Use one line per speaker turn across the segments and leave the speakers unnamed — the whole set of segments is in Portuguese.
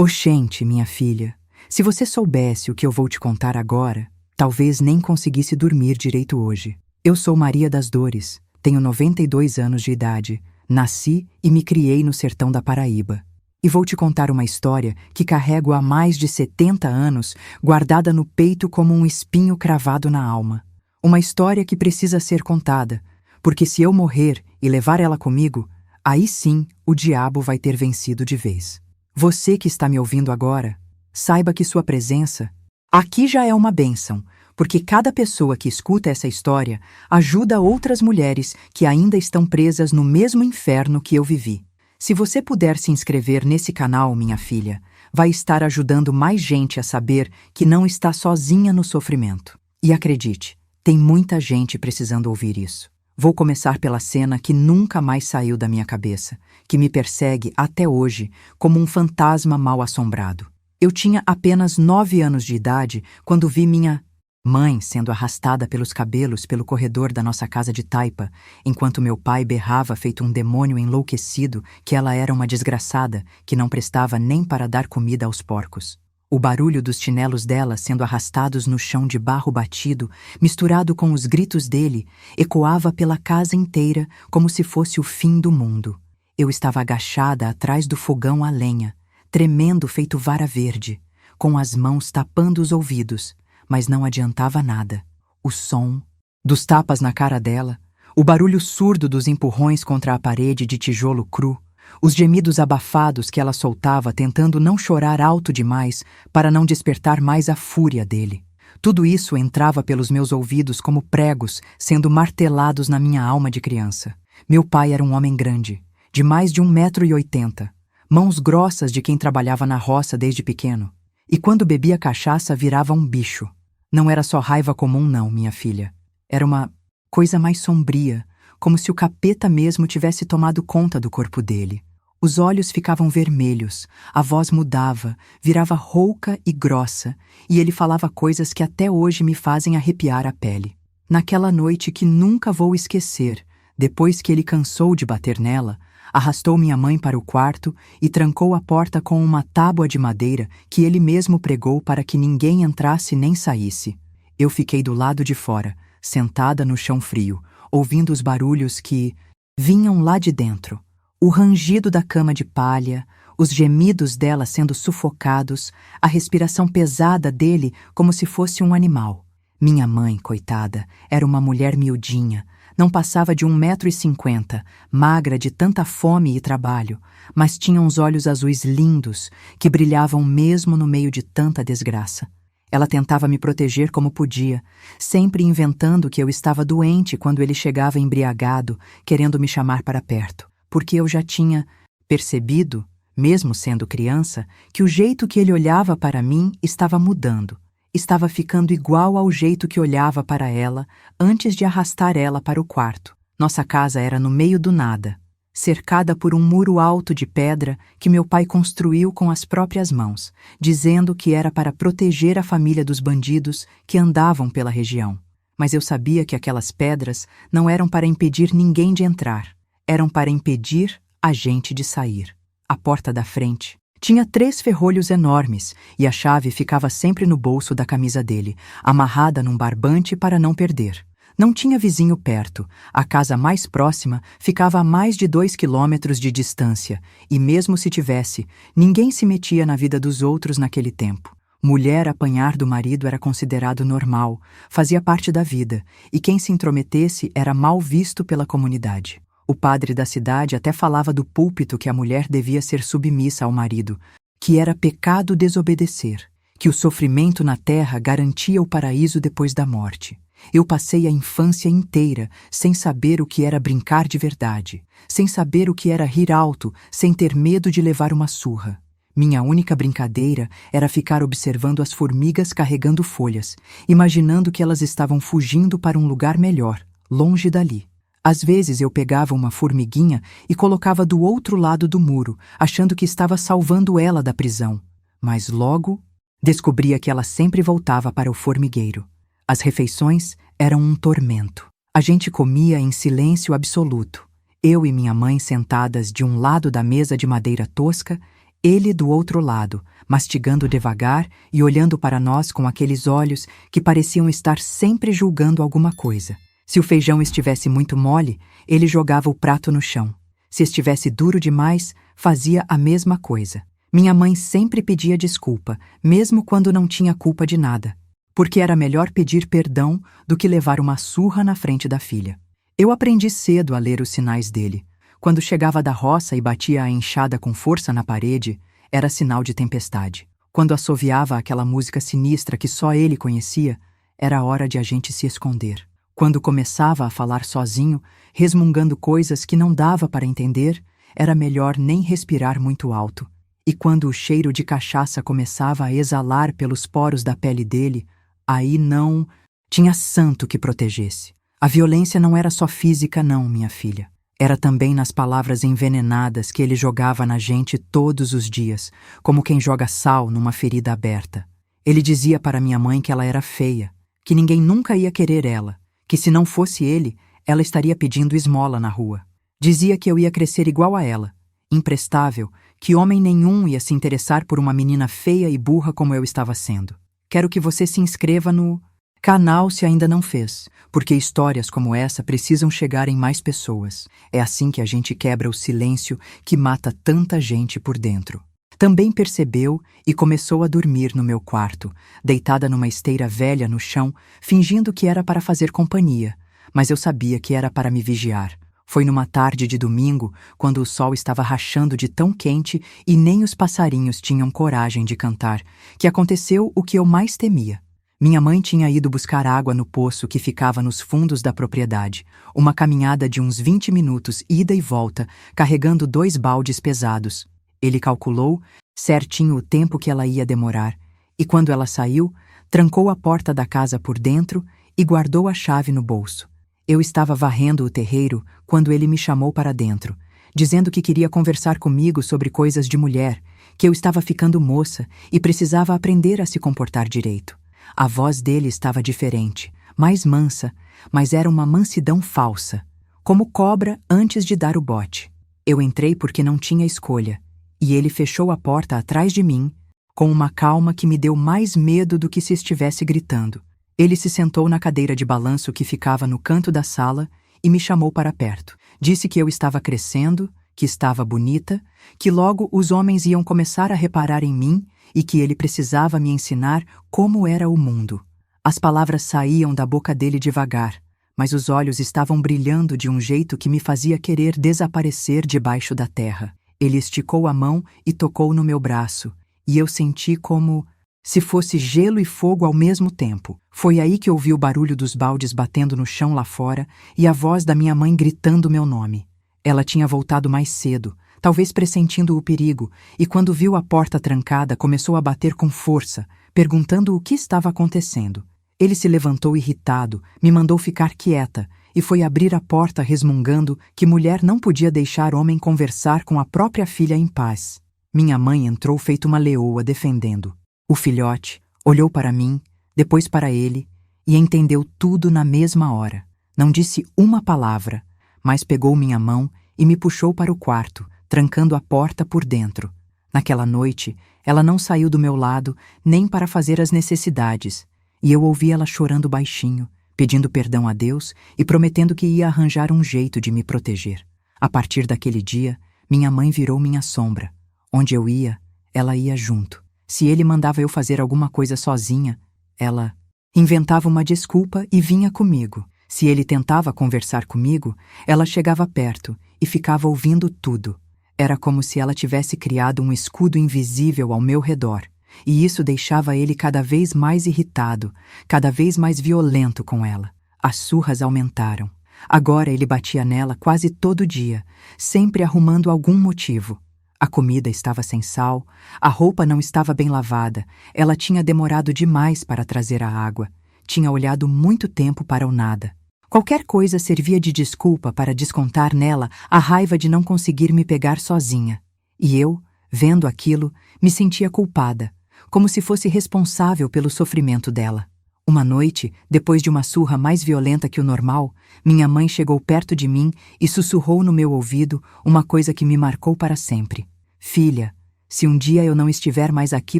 Oxente, minha filha, se você soubesse o que eu vou te contar agora, talvez nem conseguisse dormir direito hoje. Eu sou Maria das Dores, tenho 92 anos de idade, nasci e me criei no sertão da Paraíba. E vou te contar uma história que carrego há mais de 70 anos, guardada no peito como um espinho cravado na alma. Uma história que precisa ser contada, porque se eu morrer e levar ela comigo, aí sim o diabo vai ter vencido de vez. Você que está me ouvindo agora, saiba que sua presença aqui já é uma bênção, porque cada pessoa que escuta essa história ajuda outras mulheres que ainda estão presas no mesmo inferno que eu vivi. Se você puder se inscrever nesse canal, minha filha, vai estar ajudando mais gente a saber que não está sozinha no sofrimento. E acredite, tem muita gente precisando ouvir isso. Vou começar pela cena que nunca mais saiu da minha cabeça, que me persegue até hoje como um fantasma mal-assombrado. Eu tinha apenas 9 anos de idade quando vi minha mãe sendo arrastada pelos cabelos pelo corredor da nossa casa de taipa, enquanto meu pai berrava feito um demônio enlouquecido que ela era uma desgraçada que não prestava nem para dar comida aos porcos. O barulho dos chinelos dela sendo arrastados no chão de barro batido, misturado com os gritos dele, ecoava pela casa inteira como se fosse o fim do mundo. Eu estava agachada atrás do fogão a lenha, tremendo feito vara verde, com as mãos tapando os ouvidos, mas não adiantava nada. O som dos tapas na cara dela, o barulho surdo dos empurrões contra a parede de tijolo cru, os gemidos abafados que ela soltava tentando não chorar alto demais para não despertar mais a fúria dele. Tudo isso entrava pelos meus ouvidos como pregos sendo martelados na minha alma de criança. Meu pai era um homem grande, de mais de 1,80 m, mãos grossas de quem trabalhava na roça desde pequeno. E quando bebia cachaça virava um bicho. Não era só raiva comum não, minha filha. Era uma coisa mais sombria, como se o capeta mesmo tivesse tomado conta do corpo dele. Os olhos ficavam vermelhos, a voz mudava, virava rouca e grossa, e ele falava coisas que até hoje me fazem arrepiar a pele. Naquela noite que nunca vou esquecer, depois que ele cansou de bater nela, arrastou minha mãe para o quarto e trancou a porta com uma tábua de madeira que ele mesmo pregou para que ninguém entrasse nem saísse. Eu fiquei do lado de fora, sentada no chão frio, ouvindo os barulhos que vinham lá de dentro. O rangido da cama de palha, os gemidos dela sendo sufocados, a respiração pesada dele como se fosse um animal. Minha mãe, coitada, era uma mulher miudinha, não passava de 1,50 m, magra de tanta fome e trabalho, mas tinha uns olhos azuis lindos que brilhavam mesmo no meio de tanta desgraça. Ela tentava me proteger como podia, sempre inventando que eu estava doente quando ele chegava embriagado, querendo me chamar para perto, porque eu já tinha percebido, mesmo sendo criança, que o jeito que ele olhava para mim estava mudando. Estava ficando igual ao jeito que olhava para ela antes de arrastar ela para o quarto. Nossa casa era no meio do nada, cercada por um muro alto de pedra que meu pai construiu com as próprias mãos, dizendo que era para proteger a família dos bandidos que andavam pela região. Mas eu sabia que aquelas pedras não eram para impedir ninguém de entrar, eram para impedir a gente de sair. A porta da frente tinha 3 ferrolhos enormes e a chave ficava sempre no bolso da camisa dele, amarrada num barbante para não perder. Não tinha vizinho perto, a casa mais próxima ficava a mais de 2 quilômetros de distância, e mesmo se tivesse, ninguém se metia na vida dos outros naquele tempo. Mulher apanhar do marido era considerado normal, fazia parte da vida, e quem se intrometesse era mal visto pela comunidade. O padre da cidade até falava do púlpito que a mulher devia ser submissa ao marido, que era pecado desobedecer, que o sofrimento na terra garantia o paraíso depois da morte. Eu passei a infância inteira sem saber o que era brincar de verdade, sem saber o que era rir alto, sem ter medo de levar uma surra. Minha única brincadeira era ficar observando as formigas carregando folhas, imaginando que elas estavam fugindo para um lugar melhor, longe dali. Às vezes eu pegava uma formiguinha e colocava do outro lado do muro, achando que estava salvando ela da prisão. Mas logo descobria que ela sempre voltava para o formigueiro. As refeições eram um tormento. A gente comia em silêncio absoluto. Eu e minha mãe sentadas de um lado da mesa de madeira tosca, Ele do outro lado, mastigando devagar e olhando para nós com aqueles olhos que pareciam estar sempre julgando alguma coisa. Se o feijão estivesse muito mole, ele jogava o prato no chão. Se estivesse duro demais, fazia a mesma coisa. Minha mãe sempre pedia desculpa, mesmo quando não tinha culpa de nada, porque era melhor pedir perdão do que levar uma surra na frente da filha. Eu aprendi cedo a ler os sinais dele. Quando chegava da roça e batia a enxada com força na parede, era sinal de tempestade. Quando assoviava aquela música sinistra que só ele conhecia, era hora de a gente se esconder. Quando começava a falar sozinho, resmungando coisas que não dava para entender, era melhor nem respirar muito alto. E quando o cheiro de cachaça começava a exalar pelos poros da pele dele, aí não tinha santo que protegesse. A violência não era só física não, minha filha. Era também nas palavras envenenadas que ele jogava na gente todos os dias, como quem joga sal numa ferida aberta. Ele dizia para minha mãe que ela era feia, que ninguém nunca ia querer ela, que se não fosse ele, ela estaria pedindo esmola na rua. Dizia que eu ia crescer igual a ela, imprestável, que homem nenhum ia se interessar por uma menina feia e burra como eu estava sendo. Quero que você se inscreva no canal se ainda não fez, porque histórias como essa precisam chegar em mais pessoas. É assim que a gente quebra o silêncio que mata tanta gente por dentro. Também percebeu e começou a dormir no meu quarto, deitada numa esteira velha no chão, fingindo que era para fazer companhia, mas eu sabia que era para me vigiar. Foi numa tarde de domingo, quando o sol estava rachando de tão quente e nem os passarinhos tinham coragem de cantar, que aconteceu o que eu mais temia. Minha mãe tinha ido buscar água no poço que ficava nos fundos da propriedade, uma caminhada de uns 20 minutos ida e volta, carregando 2 baldes pesados. Ele calculou certinho o tempo que ela ia demorar, e quando ela saiu, trancou a porta da casa por dentro e guardou a chave no bolso. Eu estava varrendo o terreiro quando ele me chamou para dentro, dizendo que queria conversar comigo sobre coisas de mulher, que eu estava ficando moça e precisava aprender a se comportar direito. A voz dele estava diferente, mais mansa, mas era uma mansidão falsa, como cobra antes de dar o bote. Eu entrei porque não tinha escolha, e ele fechou a porta atrás de mim, com uma calma que me deu mais medo do que se estivesse gritando. Ele se sentou na cadeira de balanço que ficava no canto da sala e me chamou para perto. Disse que eu estava crescendo, que estava bonita, que logo os homens iam começar a reparar em mim e que ele precisava me ensinar como era o mundo. As palavras saíam da boca dele devagar, mas os olhos estavam brilhando de um jeito que me fazia querer desaparecer debaixo da terra. Ele esticou a mão e tocou no meu braço, e eu senti como se fosse gelo e fogo ao mesmo tempo. Foi aí que ouvi o barulho dos baldes batendo no chão lá fora e a voz da minha mãe gritando meu nome. Ela tinha voltado mais cedo, talvez pressentindo o perigo, e quando viu a porta trancada começou a bater com força, perguntando o que estava acontecendo. Ele se levantou irritado, me mandou ficar quieta e foi abrir a porta resmungando que mulher não podia deixar homem conversar com a própria filha em paz. Minha mãe entrou feito uma leoa defendendo. O filhote olhou para mim, depois para ele, e entendeu tudo na mesma hora. Não disse uma palavra, mas pegou minha mão e me puxou para o quarto, trancando a porta por dentro. Naquela noite, ela não saiu do meu lado nem para fazer as necessidades, e eu ouvi ela chorando baixinho, pedindo perdão a Deus e prometendo que ia arranjar um jeito de me proteger. A partir daquele dia, minha mãe virou minha sombra. Onde eu ia, ela ia junto. Se ele mandava eu fazer alguma coisa sozinha, ela inventava uma desculpa e vinha comigo. Se ele tentava conversar comigo, ela chegava perto e ficava ouvindo tudo. Era como se ela tivesse criado um escudo invisível ao meu redor, e isso deixava ele cada vez mais irritado, cada vez mais violento com ela. As surras aumentaram. Agora ele batia nela quase todo dia, sempre arrumando algum motivo. A comida estava sem sal, a roupa não estava bem lavada, ela tinha demorado demais para trazer a água, tinha olhado muito tempo para o nada. Qualquer coisa servia de desculpa para descontar nela a raiva de não conseguir me pegar sozinha. E eu, vendo aquilo, me sentia culpada, como se fosse responsável pelo sofrimento dela. Uma noite, depois de uma surra mais violenta que o normal, minha mãe chegou perto de mim e sussurrou no meu ouvido uma coisa que me marcou para sempre. Filha, Se um dia eu não estiver mais aqui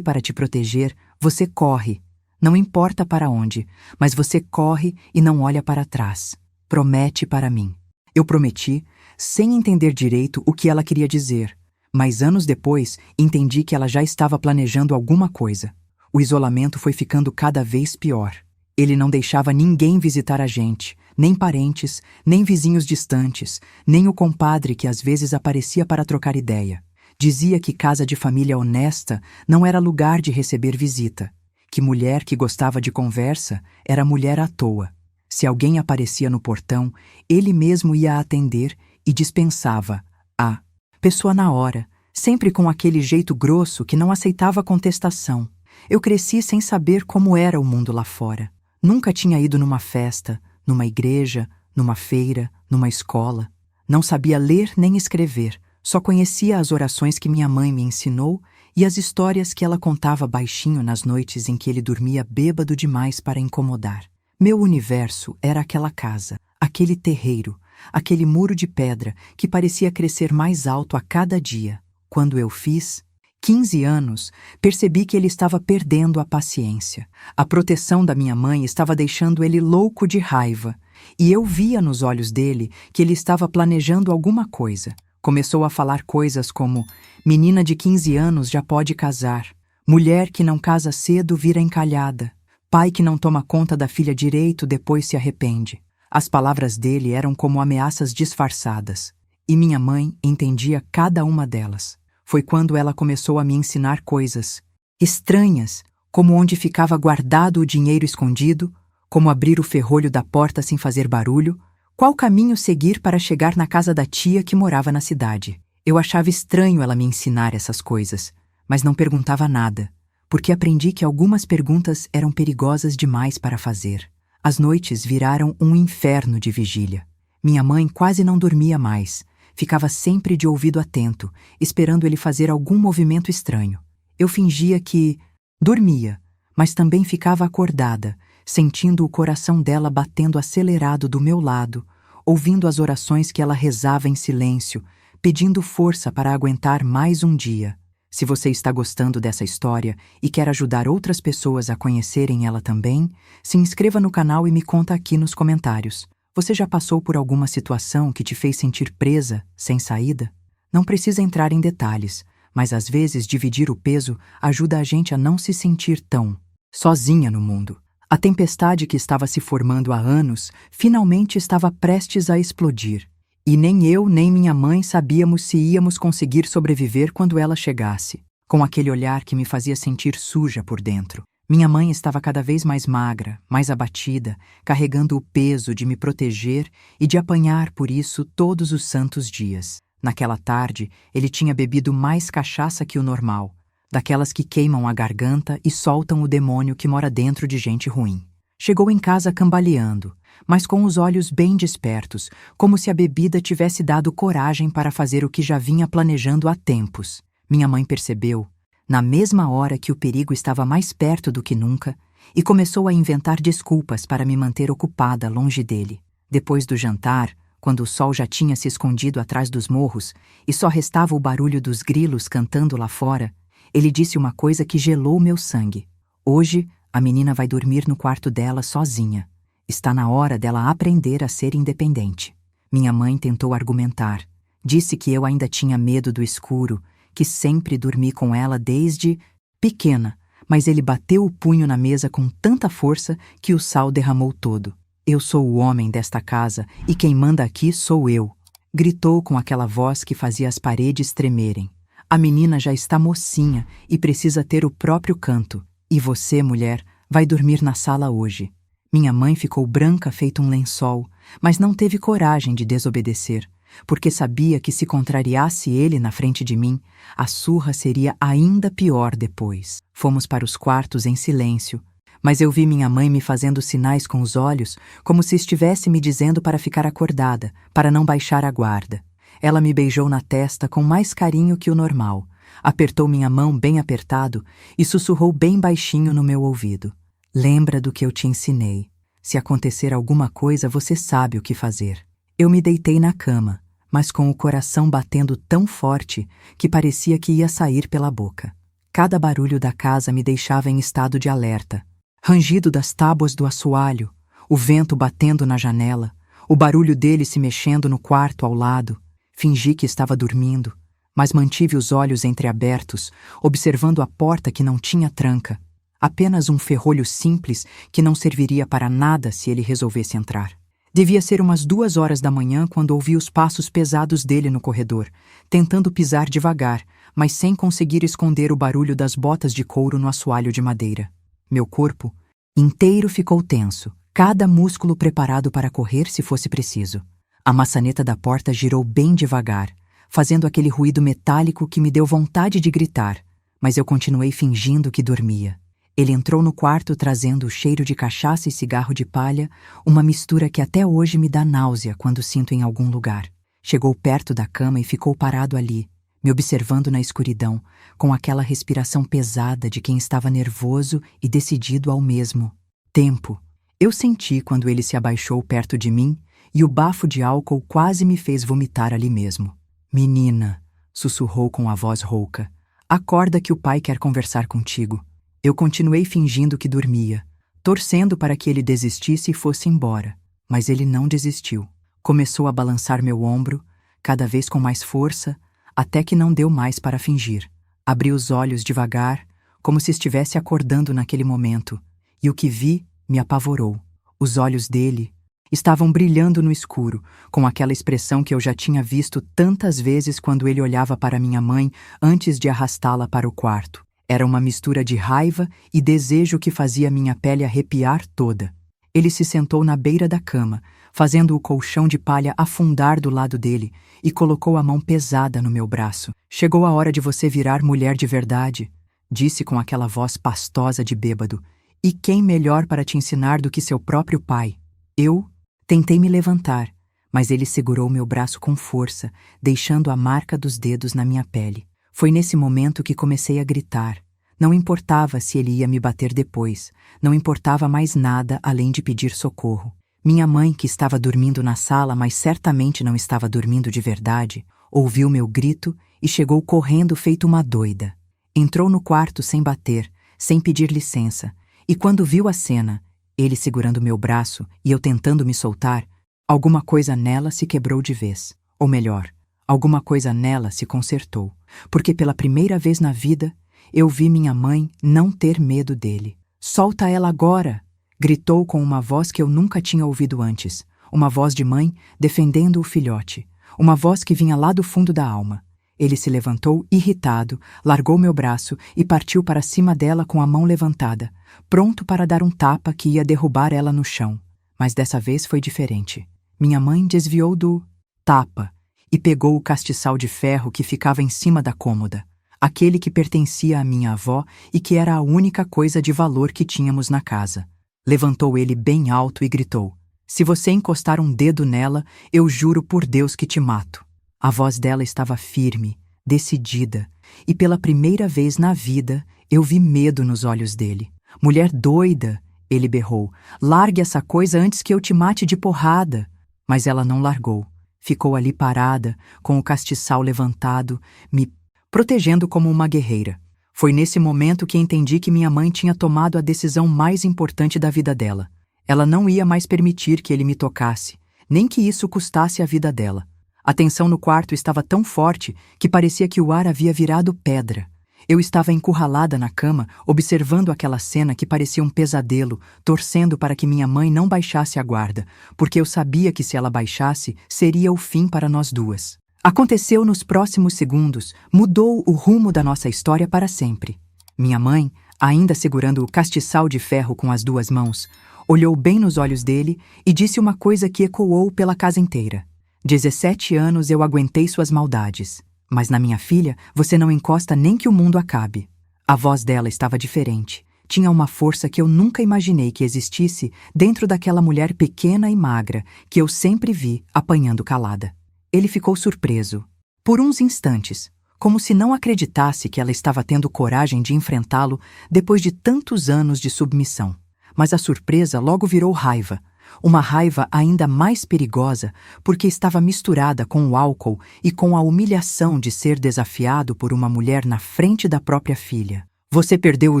para te proteger, você corre. Não importa para onde, mas você corre e não olha para trás. Promete para mim. Eu prometi, sem entender direito o que ela queria dizer, mas anos depois entendi que ela já estava planejando alguma coisa. O isolamento foi ficando cada vez pior. Ele não deixava ninguém visitar a gente, nem parentes, nem vizinhos distantes, nem o compadre que às vezes aparecia para trocar ideia. Dizia que casa de família honesta não era lugar de receber visita, que mulher que gostava de conversa era mulher à toa. Se alguém aparecia no portão, ele mesmo ia atender e dispensava a pessoa na hora, sempre com aquele jeito grosso que não aceitava contestação. Eu cresci sem saber como era o mundo lá fora. Nunca tinha ido numa festa, numa igreja, numa feira, numa escola. Não sabia ler nem escrever. Só conhecia as orações que minha mãe me ensinou e as histórias que ela contava baixinho nas noites em que ele dormia bêbado demais para incomodar. Meu universo era aquela casa, aquele terreiro, aquele muro de pedra que parecia crescer mais alto a cada dia. Quando eu fiz 15 anos, percebi que ele estava perdendo a paciência. A proteção da minha mãe estava deixando ele louco de raiva, e eu via nos olhos dele que ele estava planejando alguma coisa. Começou a falar coisas como: menina de 15 anos já pode casar, mulher que não casa cedo vira encalhada, pai que não toma conta da filha direito depois se arrepende. As palavras dele eram como ameaças disfarçadas, e minha mãe entendia cada uma delas. Foi quando ela começou a me ensinar coisas estranhas, como onde ficava guardado o dinheiro escondido, como abrir o ferrolho da porta sem fazer barulho, qual caminho seguir para chegar na casa da tia que morava na cidade. Eu achava estranho ela me ensinar essas coisas, mas não perguntava nada, porque aprendi que algumas perguntas eram perigosas demais para fazer. As noites viraram um inferno de vigília. Minha mãe quase não dormia mais. Ficava sempre de ouvido atento, esperando ele fazer algum movimento estranho. Eu fingia que dormia, mas também ficava acordada, sentindo o coração dela batendo acelerado do meu lado, ouvindo as orações que ela rezava em silêncio, pedindo força para aguentar mais um dia. Se você está gostando dessa história e quer ajudar outras pessoas a conhecerem ela também, se inscreva no canal e me conta aqui nos comentários. Você já passou por alguma situação que te fez sentir presa, sem saída? Não precisa entrar em detalhes, mas às vezes dividir o peso ajuda a gente a não se sentir tão sozinha no mundo. A tempestade que estava se formando há anos finalmente estava prestes a explodir. E nem eu nem minha mãe sabíamos se íamos conseguir sobreviver quando ela chegasse, com aquele olhar que me fazia sentir suja por dentro. Minha mãe estava cada vez mais magra, mais abatida, carregando o peso de me proteger e de apanhar por isso todos os santos dias. Naquela tarde, ele tinha bebido mais cachaça que o normal, daquelas que queimam a garganta e soltam o demônio que mora dentro de gente ruim. Chegou em casa cambaleando, mas com os olhos bem despertos, como se a bebida tivesse dado coragem para fazer o que já vinha planejando há tempos. Minha mãe percebeu, na mesma hora que o perigo estava mais perto do que nunca, e começou a inventar desculpas para me manter ocupada longe dele. Depois do jantar, quando o sol já tinha se escondido atrás dos morros e só restava o barulho dos grilos cantando lá fora, ele disse uma coisa que gelou meu sangue. Hoje, a menina vai dormir no quarto dela sozinha. Está na hora dela aprender a ser independente. Minha mãe tentou argumentar. Disse que eu ainda tinha medo do escuro, que sempre dormi com ela desde pequena, mas ele bateu o punho na mesa com tanta força que o sal derramou todo. Eu sou o homem desta casa e quem manda aqui sou eu, gritou com aquela voz que fazia as paredes tremerem. A menina já está mocinha e precisa ter o próprio canto. E você, mulher, vai dormir na sala hoje. Minha mãe ficou branca feito um lençol, mas não teve coragem de desobedecer, porque sabia que se contrariasse ele na frente de mim, a surra seria ainda pior depois. Fomos para os quartos em silêncio, mas eu vi minha mãe me fazendo sinais com os olhos, como se estivesse me dizendo para ficar acordada, para não baixar a guarda. Ela me beijou na testa com mais carinho que o normal, apertou minha mão bem apertado e sussurrou bem baixinho no meu ouvido. Lembra do que eu te ensinei. Se acontecer alguma coisa, você sabe o que fazer. Eu me deitei na cama, mas com o coração batendo tão forte que parecia que ia sair pela boca. Cada barulho da casa me deixava em estado de alerta. Rangido das tábuas do assoalho, o vento batendo na janela, o barulho dele se mexendo no quarto ao lado. Fingi que estava dormindo, mas mantive os olhos entreabertos, observando a porta que não tinha tranca. Apenas um ferrolho simples que não serviria para nada se ele resolvesse entrar. Devia ser umas 2 horas da manhã quando ouvi os passos pesados dele no corredor, tentando pisar devagar, mas sem conseguir esconder o barulho das botas de couro no assoalho de madeira. Meu corpo inteiro ficou tenso, cada músculo preparado para correr se fosse preciso. A maçaneta da porta girou bem devagar, fazendo aquele ruído metálico que me deu vontade de gritar, mas eu continuei fingindo que dormia. Ele entrou no quarto trazendo o cheiro de cachaça e cigarro de palha, uma mistura que até hoje me dá náusea quando sinto em algum lugar. Chegou perto da cama e ficou parado ali, me observando na escuridão, com aquela respiração pesada de quem estava nervoso e decidido ao mesmo tempo. Eu senti quando ele se abaixou perto de mim e o bafo de álcool quase me fez vomitar ali mesmo. "Menina", sussurrou com a voz rouca, "acorda que o pai quer conversar contigo." Eu continuei fingindo que dormia, torcendo para que ele desistisse e fosse embora, mas ele não desistiu. Começou a balançar meu ombro, cada vez com mais força, até que não deu mais para fingir. Abri os olhos devagar, como se estivesse acordando naquele momento, e o que vi me apavorou. Os olhos dele estavam brilhando no escuro, com aquela expressão que eu já tinha visto tantas vezes quando ele olhava para minha mãe antes de arrastá-la para o quarto. Era uma mistura de raiva e desejo que fazia minha pele arrepiar toda. Ele se sentou na beira da cama, fazendo o colchão de palha afundar do lado dele, e colocou a mão pesada no meu braço. "Chegou a hora de você virar mulher de verdade", disse com aquela voz pastosa de bêbado. "E quem melhor para te ensinar do que seu próprio pai?" Eu tentei me levantar, mas ele segurou meu braço com força, deixando a marca dos dedos na minha pele. Foi nesse momento que comecei a gritar. Não importava se ele ia me bater depois, não importava mais nada além de pedir socorro. Minha mãe, que estava dormindo na sala, mas certamente não estava dormindo de verdade, ouviu meu grito e chegou correndo feito uma doida. Entrou no quarto sem bater, sem pedir licença, e quando viu a cena, ele segurando meu braço e eu tentando me soltar, alguma coisa nela se quebrou de vez. Ou melhor, alguma coisa nela se consertou, porque pela primeira vez na vida eu vi minha mãe não ter medo dele. "Solta ela agora!" gritou com uma voz que eu nunca tinha ouvido antes, uma voz de mãe defendendo o filhote, uma voz que vinha lá do fundo da alma. Ele se levantou irritado, largou meu braço e partiu para cima dela com a mão levantada, pronto para dar um tapa que ia derrubar ela no chão. Mas dessa vez foi diferente. Minha mãe desviou do tapa e pegou o castiçal de ferro que ficava em cima da cômoda, aquele que pertencia à minha avó e que era a única coisa de valor que tínhamos na casa. Levantou ele bem alto e gritou: "Se você encostar um dedo nela, eu juro por Deus que te mato." A voz dela estava firme, decidida, e pela primeira vez na vida eu vi medo nos olhos dele. "Mulher doida!" ele berrou. "Largue essa coisa antes que eu te mate de porrada." Mas ela não largou. Ficou ali parada, com o castiçal levantado, me protegendo como uma guerreira. Foi nesse momento que entendi que minha mãe tinha tomado a decisão mais importante da vida dela. Ela não ia mais permitir que ele me tocasse, nem que isso custasse a vida dela. A tensão no quarto estava tão forte que parecia que o ar havia virado pedra. Eu estava encurralada na cama, observando aquela cena que parecia um pesadelo, torcendo para que minha mãe não baixasse a guarda, porque eu sabia que se ela baixasse, seria o fim para nós duas. Aconteceu nos próximos segundos, mudou o rumo da nossa história para sempre. Minha mãe, ainda segurando o castiçal de ferro com as 2 mãos, olhou bem nos olhos dele e disse uma coisa que ecoou pela casa inteira. 17 anos eu aguentei suas maldades, mas na minha filha você não encosta nem que o mundo acabe. A voz dela estava diferente. Tinha uma força que eu nunca imaginei que existisse dentro daquela mulher pequena e magra que eu sempre vi apanhando calada. Ele ficou surpreso. Por uns instantes, como se não acreditasse que ela estava tendo coragem de enfrentá-lo depois de tantos anos de submissão. Mas a surpresa logo virou raiva, Uma raiva ainda mais perigosa porque estava misturada com o álcool e com a humilhação de ser desafiado por uma mulher na frente da própria filha. Você perdeu o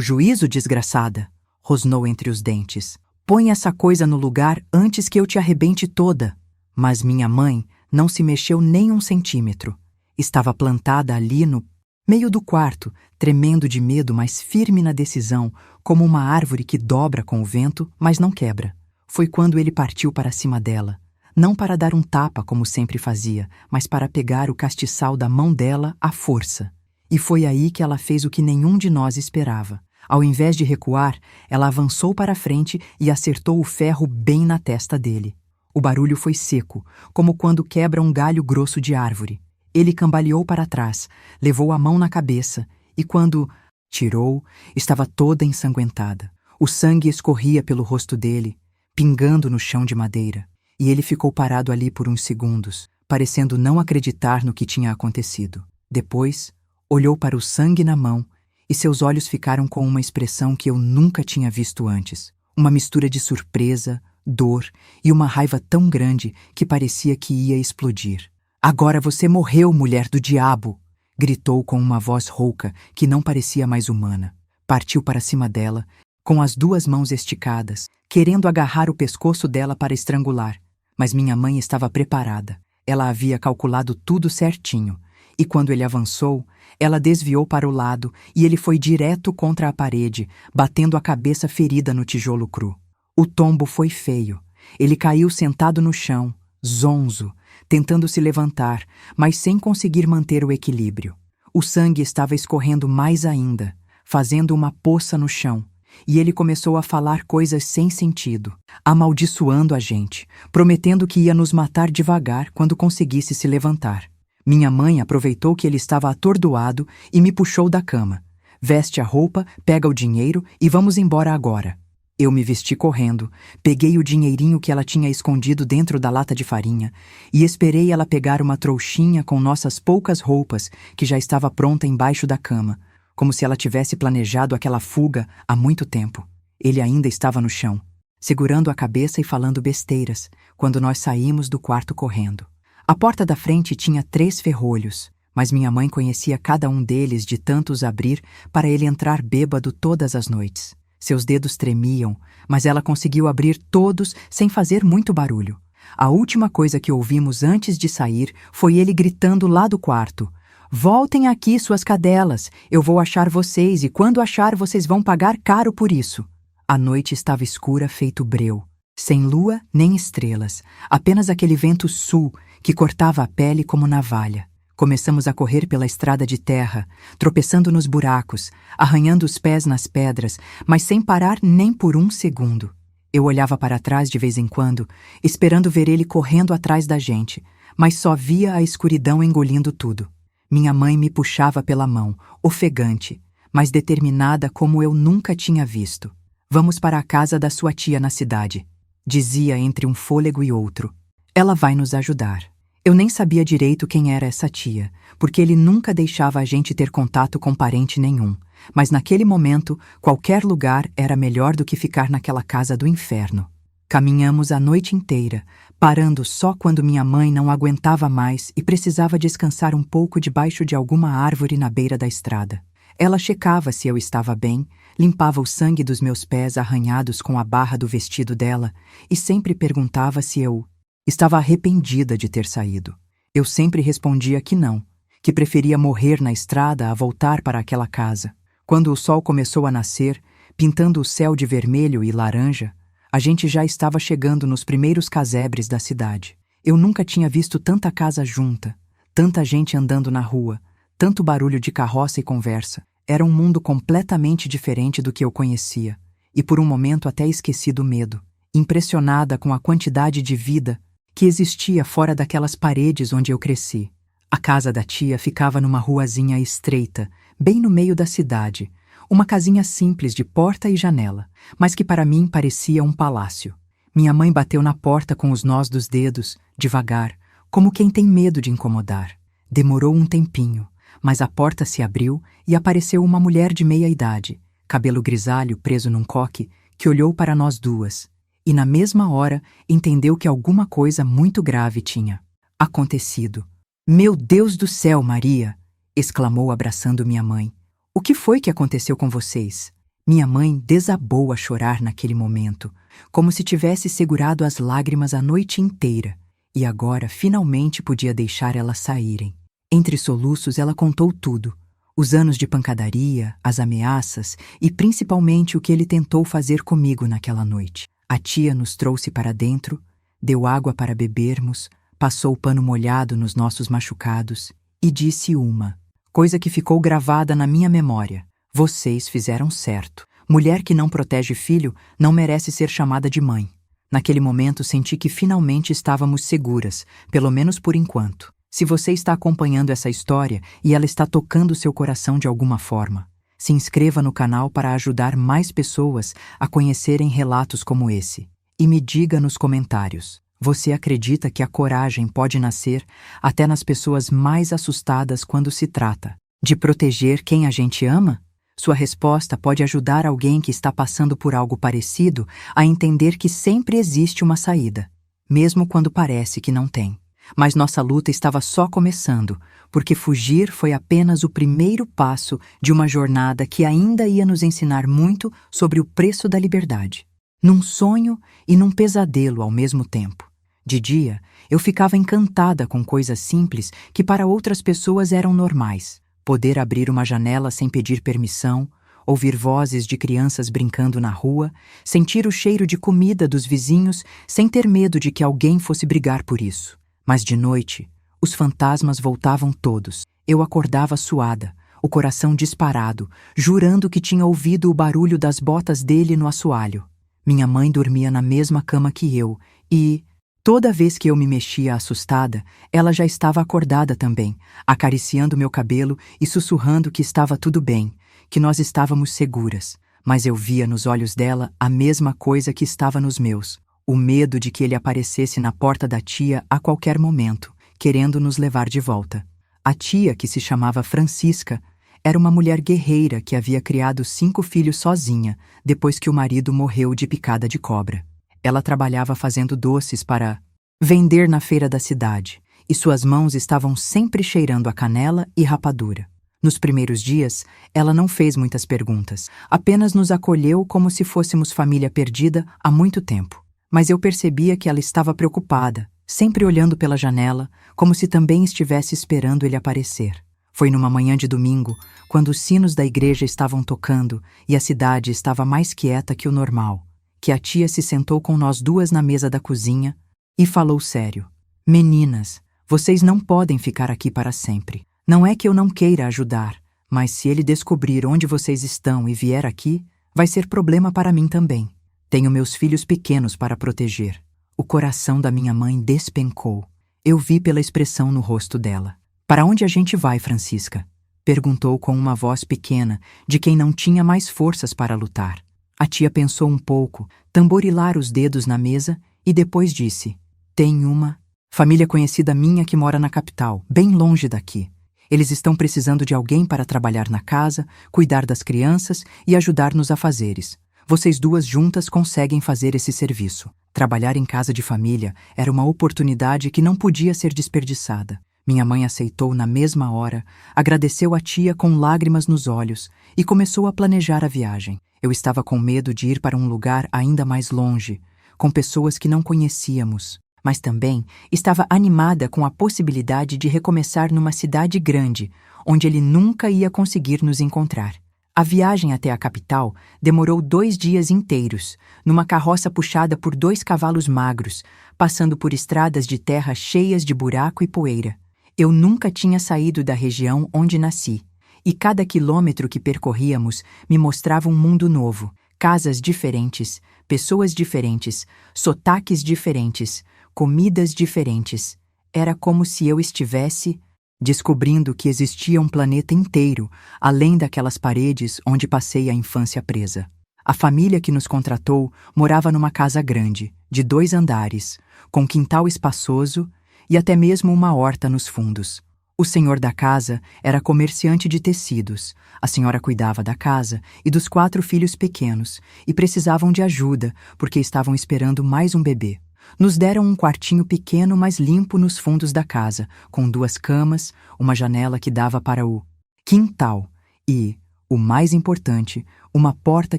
juízo, desgraçada? Rosnou entre os dentes. Põe essa coisa no lugar antes que eu te arrebente toda. Mas minha mãe não se mexeu nem um centímetro. Estava plantada ali no meio do quarto, tremendo de medo, mas firme na decisão, como uma árvore que dobra com o vento, mas não quebra. Foi quando ele partiu para cima dela, não para dar um tapa como sempre fazia, mas para pegar o castiçal da mão dela à força. E foi aí que ela fez o que nenhum de nós esperava. Ao invés de recuar, ela avançou para a frente e acertou o ferro bem na testa dele. O barulho foi seco, como quando quebra um galho grosso de árvore. Ele cambaleou para trás, levou a mão na cabeça e quando tirou, estava toda ensanguentada. O sangue escorria pelo rosto dele, pingando no chão de madeira, e ele ficou parado ali por uns segundos, parecendo não acreditar no que tinha acontecido. Depois, olhou para o sangue na mão e seus olhos ficaram com uma expressão que eu nunca tinha visto antes. Uma mistura de surpresa, dor e uma raiva tão grande que parecia que ia explodir. Agora você morreu, mulher do diabo! Gritou com uma voz rouca que não parecia mais humana. Partiu para cima dela, com as duas mãos esticadas, querendo agarrar o pescoço dela para estrangular. Mas minha mãe estava preparada. Ela havia calculado tudo certinho. E quando ele avançou, ela desviou para o lado e ele foi direto contra a parede, batendo a cabeça ferida no tijolo cru. O tombo foi feio. Ele caiu sentado no chão, zonzo, tentando se levantar, mas sem conseguir manter o equilíbrio. O sangue estava escorrendo mais ainda, fazendo uma poça no chão, e ele começou a falar coisas sem sentido, amaldiçoando a gente, prometendo que ia nos matar devagar quando conseguisse se levantar. Minha mãe aproveitou que ele estava atordoado e me puxou da cama. Veste a roupa, pega o dinheiro e vamos embora agora. Eu me vesti correndo, peguei o dinheirinho que ela tinha escondido dentro da lata de farinha e esperei ela pegar uma trouxinha com nossas poucas roupas que já estava pronta embaixo da cama, como se ela tivesse planejado aquela fuga há muito tempo. Ele ainda estava no chão, segurando a cabeça e falando besteiras, quando nós saímos do quarto correndo. A porta da frente tinha 3 ferrolhos, mas minha mãe conhecia cada um deles de tanto os abrir para ele entrar bêbado todas as noites. Seus dedos tremiam, mas ela conseguiu abrir todos sem fazer muito barulho. A última coisa que ouvimos antes de sair foi ele gritando lá do quarto: "Voltem aqui, suas cadelas! Eu vou achar vocês e quando achar vocês vão pagar caro por isso!" A noite estava escura feito breu, sem lua nem estrelas, apenas aquele vento sul que cortava a pele como navalha. Começamos a correr pela estrada de terra, tropeçando nos buracos, arranhando os pés nas pedras, mas sem parar nem por um segundo. Eu olhava para trás de vez em quando, esperando ver ele correndo atrás da gente, mas só via a escuridão engolindo tudo. Minha mãe me puxava pela mão, ofegante, mas determinada como eu nunca tinha visto. "Vamos para a casa da sua tia na cidade", dizia entre um fôlego e outro. "Ela vai nos ajudar." Eu nem sabia direito quem era essa tia, porque ele nunca deixava a gente ter contato com parente nenhum. Mas naquele momento, qualquer lugar era melhor do que ficar naquela casa do inferno. Caminhamos a noite inteira, parando só quando minha mãe não aguentava mais e precisava descansar um pouco debaixo de alguma árvore na beira da estrada. Ela checava se eu estava bem, limpava o sangue dos meus pés arranhados com a barra do vestido dela e sempre perguntava se eu estava arrependida de ter saído. Eu sempre respondia que não, que preferia morrer na estrada a voltar para aquela casa. Quando o sol começou a nascer, pintando o céu de vermelho e laranja, a gente já estava chegando nos primeiros casebres da cidade. Eu nunca tinha visto tanta casa junta, tanta gente andando na rua, tanto barulho de carroça e conversa. Era um mundo completamente diferente do que eu conhecia, e por um momento até esqueci do medo, impressionada com a quantidade de vida que existia fora daquelas paredes onde eu cresci. A casa da tia ficava numa ruazinha estreita, bem no meio da cidade, uma casinha simples de porta e janela, mas que para mim parecia um palácio. Minha mãe bateu na porta com os nós dos dedos, devagar, como quem tem medo de incomodar. Demorou um tempinho, mas a porta se abriu e apareceu uma mulher de meia idade, cabelo grisalho preso num coque, que olhou para nós duas. e na mesma hora entendeu que alguma coisa muito grave tinha acontecido. Meu Deus do céu, Maria! Exclamou abraçando minha mãe. O que foi que aconteceu com vocês? Minha mãe desabou a chorar naquele momento, como se tivesse segurado as lágrimas a noite inteira, e agora finalmente podia deixar elas saírem. Entre soluços ela contou tudo, os anos de pancadaria, as ameaças e principalmente o que ele tentou fazer comigo naquela noite. A tia nos trouxe para dentro, deu água para bebermos, passou pano molhado nos nossos machucados e disse uma coisa que ficou gravada na minha memória: vocês fizeram certo. Mulher que não protege filho não merece ser chamada de mãe. Naquele momento senti que finalmente estávamos seguras, pelo menos por enquanto. Se você está acompanhando essa história e ela está tocando seu coração de alguma forma, se inscreva no canal para ajudar mais pessoas a conhecerem relatos como esse. E me diga nos comentários: você acredita que a coragem pode nascer até nas pessoas mais assustadas quando se trata de proteger quem a gente ama? Sua resposta pode ajudar alguém que está passando por algo parecido a entender que sempre existe uma saída, mesmo quando parece que não tem. Mas nossa luta estava só começando, porque fugir foi apenas o primeiro passo de uma jornada que ainda ia nos ensinar muito sobre o preço da liberdade. Num sonho e num pesadelo ao mesmo tempo. De dia, eu ficava encantada com coisas simples que para outras pessoas eram normais. Poder abrir uma janela sem pedir permissão, ouvir vozes de crianças brincando na rua, sentir o cheiro de comida dos vizinhos sem ter medo de que alguém fosse brigar por isso. Mas de noite, os fantasmas voltavam todos. Eu acordava suada, o coração disparado, jurando que tinha ouvido o barulho das botas dele no assoalho. Minha mãe dormia na mesma cama que eu e, toda vez que eu me mexia assustada, ela já estava acordada também, acariciando meu cabelo e sussurrando que estava tudo bem, que nós estávamos seguras. Mas eu via nos olhos dela a mesma coisa que estava nos meus. O medo de que ele aparecesse na porta da tia a qualquer momento, querendo nos levar de volta. A tia, que se chamava Francisca, era uma mulher guerreira que havia criado 5 filhos sozinha, depois que o marido morreu de picada de cobra. Ela trabalhava fazendo doces para vender na feira da cidade, e suas mãos estavam sempre cheirando a canela e rapadura. Nos primeiros dias, ela não fez muitas perguntas, apenas nos acolheu como se fôssemos família perdida há muito tempo. Mas eu percebia que ela estava preocupada, sempre olhando pela janela, como se também estivesse esperando ele aparecer. Foi numa manhã de domingo, quando os sinos da igreja estavam tocando e a cidade estava mais quieta que o normal, que a tia se sentou com nós duas na mesa da cozinha e falou sério: "Meninas, vocês não podem ficar aqui para sempre. Não é que eu não queira ajudar, mas se ele descobrir onde vocês estão e vier aqui, vai ser problema para mim também. Tenho meus filhos pequenos para proteger." O coração da minha mãe despencou. Eu vi pela expressão no rosto dela. "Para onde a gente vai, Francisca?" perguntou com uma voz pequena, de quem não tinha mais forças para lutar. A tia pensou um pouco, tamborilar os dedos na mesa e depois disse: "Tem uma família conhecida minha que mora na capital, bem longe daqui. Eles estão precisando de alguém para trabalhar na casa, cuidar das crianças e ajudar nos afazeres. Vocês duas juntas conseguem fazer esse serviço." Trabalhar em casa de família era uma oportunidade que não podia ser desperdiçada. Minha mãe aceitou na mesma hora, agradeceu a tia com lágrimas nos olhos e começou a planejar a viagem. Eu estava com medo de ir para um lugar ainda mais longe, com pessoas que não conhecíamos, mas também estava animada com a possibilidade de recomeçar numa cidade grande, onde ele nunca ia conseguir nos encontrar. A viagem até a capital demorou 2 dias inteiros, numa carroça puxada por 2 cavalos magros, passando por estradas de terra cheias de buraco e poeira. Eu nunca tinha saído da região onde nasci, e cada quilômetro que percorríamos me mostrava um mundo novo, casas diferentes, pessoas diferentes, sotaques diferentes, comidas diferentes. Era como se eu estivesse descobrindo que existia um planeta inteiro, além daquelas paredes onde passei a infância presa. A família que nos contratou morava numa casa grande, de 2 andares, com quintal espaçoso e até mesmo uma horta nos fundos. O senhor da casa era comerciante de tecidos, a senhora cuidava da casa e dos 4 filhos pequenos e precisavam de ajuda porque estavam esperando mais um bebê. Nos deram um quartinho pequeno, mas limpo nos fundos da casa, com 2 camas, uma janela que dava para o quintal e, o mais importante, uma porta